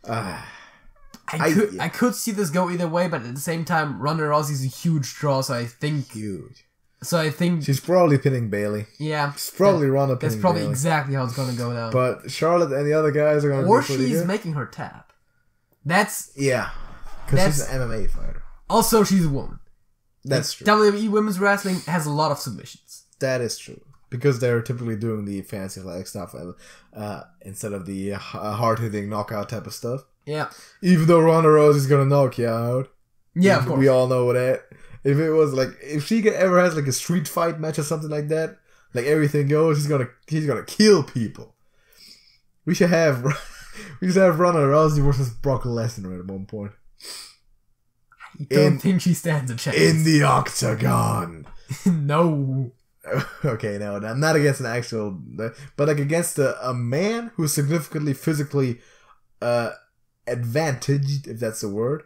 I could see this go either way, but at the same time, Ronda Rousey's a huge draw, so I think huge. So I think she's probably pinning Bayley. Yeah, it's probably Ronda pinning. That's probably Bayley. Exactly how it's gonna go down. But Charlotte and the other guys are gonna. Or be pretty she's good. making her tap. That's because she's an MMA fighter. Also, she's a woman. That's true. WWE Women's Wrestling has a lot of submissions. That is true because they're typically doing the fancy like stuff instead of the hard hitting knockout type of stuff. Yeah. Even though Ronda Rousey's gonna knock you out. Yeah, of course. We all know that. If it was like, if she ever has like a street fight match or something like that, like everything goes, he's gonna kill people. We should have Ronda Rousey versus Brock Lesnar at one point. I don't think she stands a chance. In the octagon. No. Okay, no, I'm not against an actual, but like against a man who's significantly physically advantaged, if that's the word.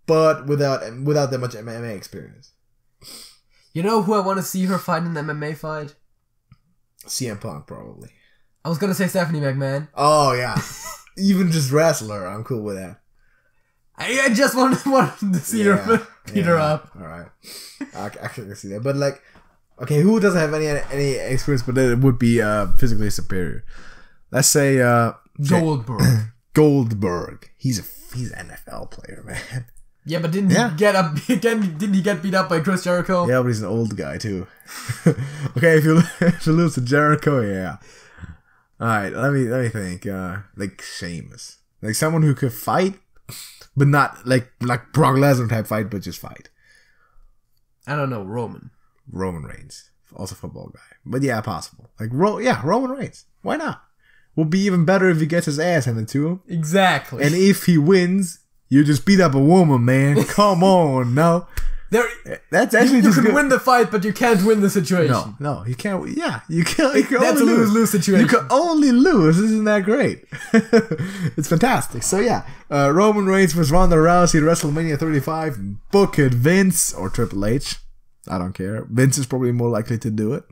But without that much MMA experience. You know who I want to see her fight in an MMA fight? CM Punk, probably. I was gonna say Stephanie McMahon. Oh, yeah. Even just wrestler, I'm cool with that. I just wanted to see her beat her up. Alright. I can see that. But, like, okay, who doesn't have any experience, but it would be physically superior? Let's say Goldberg. Goldberg. He's an NFL player, man. Yeah, but didn't he get up again? Didn't he get beat up by Chris Jericho? Yeah, but he's an old guy too. Okay, if you lose to Jericho, yeah. All right, let me think. Like Sheamus, like someone who could fight, but not like Brock Lesnar type fight, but just fight. I don't know, Roman Reigns, also football guy, but yeah, possible. Like Roman Reigns. Why not? Will be even better if he gets his ass handed to him. Exactly. And if he wins, you just beat up a woman, man. Come on, no. That's actually you just can good. Win the fight, but you can't win the situation. No, you can't. Yeah, you can't. You can That's only a lose-lose situation. You can only lose. Isn't that great? It's fantastic. So yeah, Roman Reigns versus Ronda Rousey at WrestleMania 35. Book it, Vince or Triple H. I don't care. Vince is probably more likely to do it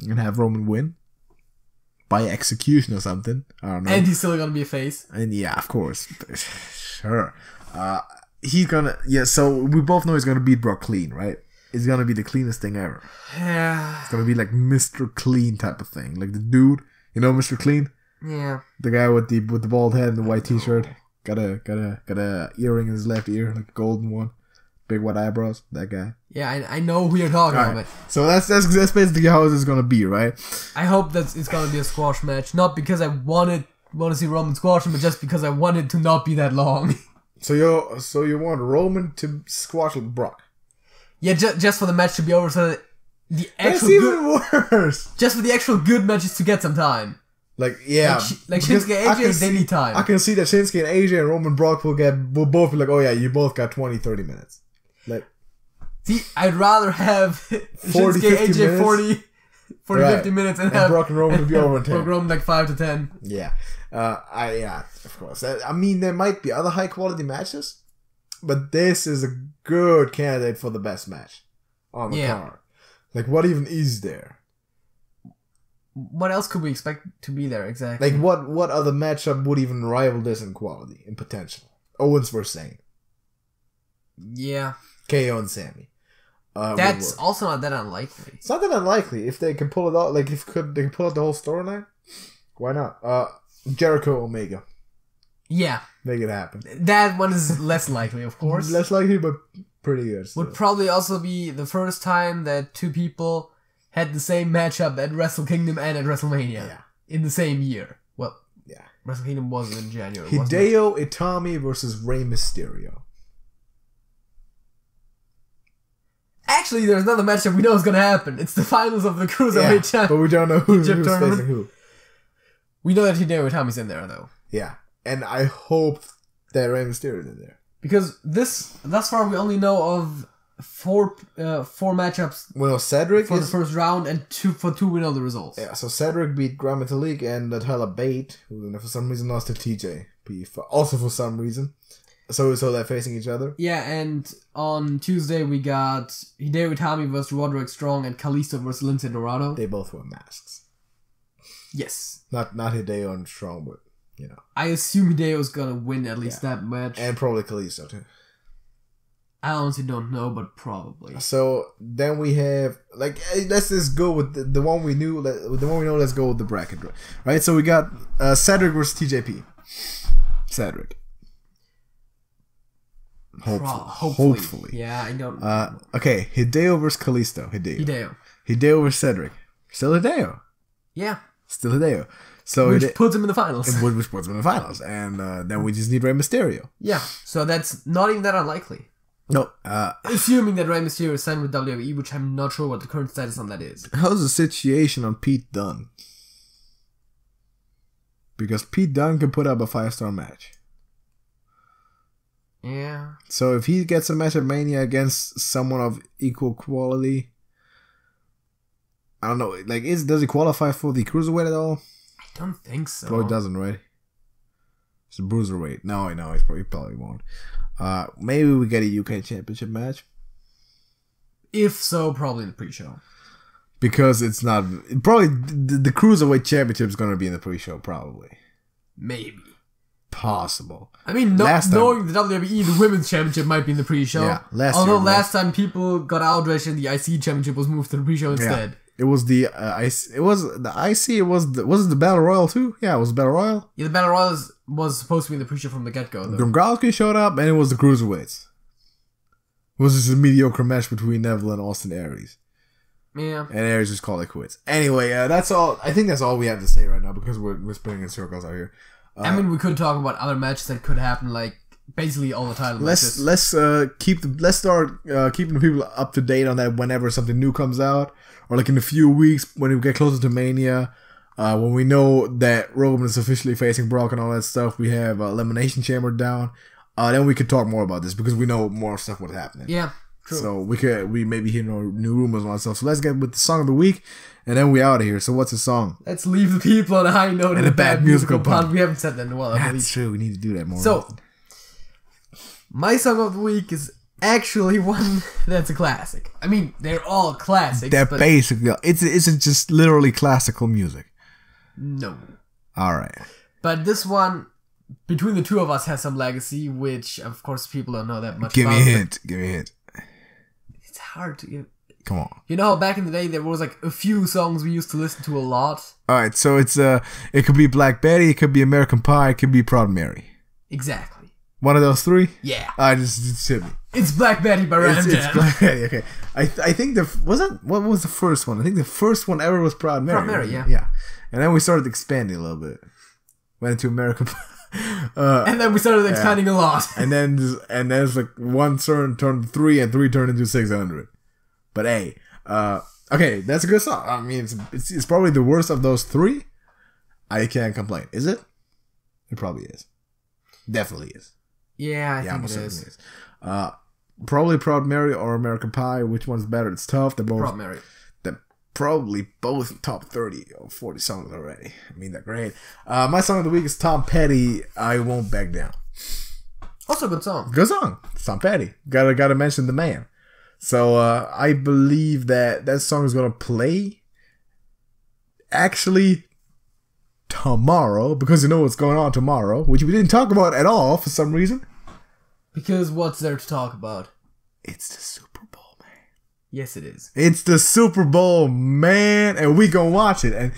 and have Roman win by execution or something. I don't know. And he's still gonna be a face. And yeah, of course, sure. He's gonna so we both know he's gonna beat Brock clean, right? It's gonna be the cleanest thing ever. Yeah. It's gonna be like Mr. Clean type of thing. Like the dude, you know Mr. Clean? Yeah. The guy with the bald head and the white t-shirt. Got a earring in his left ear, like a golden one. Big white eyebrows, that guy. Yeah, I know who you're talking about. So that's basically how it's gonna be, right? I hope that it's gonna be a squash match, not because I want to see Roman squash him, but just because I want it to not be that long. So you want Roman to squash Brock? Yeah, just for the match to be over, so that the actual That's even worse. Just for the actual good matches to get some time. Like yeah, like Shinsuke and AJ, they need time. I can see that Shinsuke and AJ and Roman Brock will both be like, oh yeah, you both got 20-30 minutes. Like, see, I'd rather have 40, Shinsuke 50 AJ minutes. 40 right. 50 minutes and have Brock and Roman to be over in 10. Brock Roman like 5 to 10. Yeah, of course. I mean, there might be other high quality matches, but this is a good candidate for the best match on the card. Like, what even is there? What else could we expect to be there exactly? Like, what other matchup would even rival this in quality, in potential? Owens versus Zayn. Yeah. KO and Sammy. That's also not that unlikely. It's not that unlikely if they can pull it out. Like, they can pull out the whole storyline. Why not? Jericho Omega. Yeah. Make it happen. That one is less likely, of course. Less likely, but pretty good. Still. Would probably also be the first time that two people had the same matchup at Wrestle Kingdom and at WrestleMania in the same year. Well, yeah. Wrestle Kingdom was in January. Hideo Itami versus Rey Mysterio. Actually, there's another match that we know is going to happen. It's the finals of the Cruiserweight Championship. But we don't know who's facing who. We know that Hideo Itami's in there, though. Yeah. And I hope that Rey Mysterio's in there. Because thus far, we only know of four matchups. Well, Cedric for the first round, and two we know the results. Yeah, so Cedric beat Grand Metalik and Tyler Bate, who for some reason lost to TJP. Also for some reason. So they're facing each other. Yeah, and on Tuesday we got Hideo Itami versus Roderick Strong and Kalisto versus Lince Dorado. They both wear masks. Yes. Not Hideo and Strong, but you know. I assume Hideo's gonna win at least that match. And probably Kalisto too. I honestly don't know, but probably. So then we have let's just go with the one we knew. The one we know. Let's go with the bracket, right? So we got Cedric versus TJP. Cedric. Hopefully. Yeah, I don't. Okay, Hideo versus Kalisto. Hideo versus Cedric. Still Hideo. Yeah. Still Hideo. So which puts him in the finals. Which puts him in the finals, and then we just need Rey Mysterio. Yeah. So that's not even that unlikely. No. Assuming that Rey Mysterio is signed with WWE, which I'm not sure what the current status on that is. How's the situation on Pete Dunne? Because Pete Dunne can put up a 5-star match. Yeah. So if he gets a match at Mania against someone of equal quality, I don't know. Like, does he qualify for the cruiserweight at all? I don't think so. Probably doesn't, right? It's a bruiserweight. No, he probably won't. Maybe we get a UK Championship match. If so, probably in the pre-show. Because it's not... Probably the Cruiserweight Championship is going to be in the pre-show, probably. Maybe. Possible. I mean, knowing the WWE, the Women's Championship might be in the pre-show. Yeah, last time people got outraged and the IC Championship was moved to the pre-show instead. It was the IC. It was the IC. Was it the Battle Royal too? Yeah, it was the Battle Royal. Yeah, the Battle Royal was supposed to be in the pre-show from the get-go. Dombrowski showed up, and it was the Cruiserweights. It was just a mediocre match between Neville and Austin Aries. Yeah. And Aries just called it quits. Anyway, that's all. I think that's all we have to say right now because we're spinning in circles out here. I mean, we could talk about other matches that could happen, like basically all the title matches. Let's start keeping the people up to date on that whenever something new comes out, or like in a few weeks when we get closer to Mania, when we know that Roman is officially facing Brock and all that stuff. We have Elimination Chamber down. Then we could talk more about this because we know more stuff what's happening. Yeah. True. So we maybe hear new rumors and all that stuff. So let's get with the song of the week, and then we out of here. So what's the song? Let's leave the people on a high note and a bad musical pun. We haven't said that in a while. That's true. We need to do that more. So, my song of the week is actually one that's a classic. I mean, they're all classics. They're basically it's just literally classical music. No. All right. But this one, between the two of us, has some legacy, which of course people don't know that much. Give me a hint. Give me a hint. Hard to get. Come on. You know, back in the day, there was like a few songs we used to listen to a lot. All right, so it could be Black Betty, it could be American Pie, it could be Proud Mary. Exactly. One of those three? Yeah. Just hit me. It's Black Betty by Ram Jam. It's Black Betty. Okay. I think what was the first one? I think the first one ever was Proud Mary. Proud Mary, yeah. Yeah. And then we started expanding a little bit. Went into American Pie. And then we started expanding a lot. And then it's like 1 turned to 3 and 3 turned into 600. But hey, okay, that's a good song. I mean, it's probably the worst of those 3. I can't complain. Is it? It probably is. Definitely is. Yeah, I think it is. Probably Proud Mary or American Pie. Which one's better? It's tough. They're both. Proud Mary. Probably both top 30 or 40 songs already. I mean, they're great. My song of the week is Tom Petty, I Won't Back Down. Also a good song. Good song. It's Tom Petty. Gotta mention the man. So I believe that song is going to play actually tomorrow, because you know what's going on tomorrow, which we didn't talk about at all for some reason. Because what's there to talk about? It's the Super Bowl. Yes, it is. It's the Super Bowl, man, and we gonna watch it. And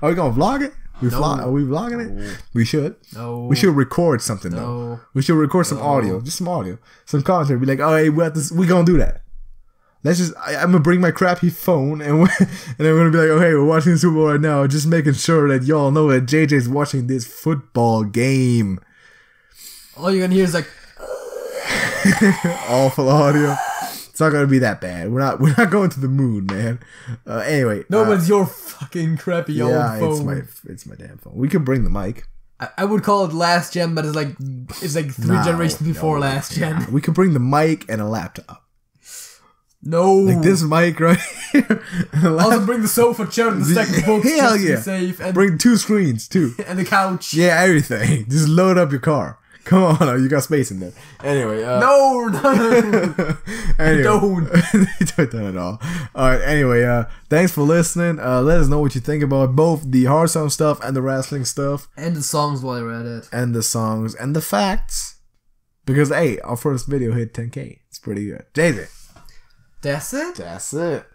are we gonna vlog it? Are we vlogging it? We should. No. We should record something though. We should record some audio, just some audio, some content. Be like, oh, hey, we gonna do that. Let's just. I'm gonna bring my crappy phone, and then we're gonna be like, oh, hey, we're watching the Super Bowl right now, just making sure that y'all know that JJ's watching this football game. All you're gonna hear is like awful audio. It's not gonna be that bad. We're not going to the moon, man. Anyway. No, but it's your fucking crappy old phone. Yeah, it's my damn phone. We could bring the mic. I would call it last gen, but it's like 3 generations before last gen. We could bring the mic and a laptop. No. Like this mic right here. Also bring the sofa chair and the second book. Hell yeah. Safe. And bring 2 screens too. And the couch. Yeah, everything. Just load up your car. Come on, you got space in there. Anyway, no. Anyway, don't at all. All right. Anyway, thanks for listening. Let us know what you think about both the Hearthstone stuff and the wrestling stuff, and the songs while you're at it, and the songs and the facts. Because hey, our first video hit 10K. It's pretty good. JJ. That's it. That's it.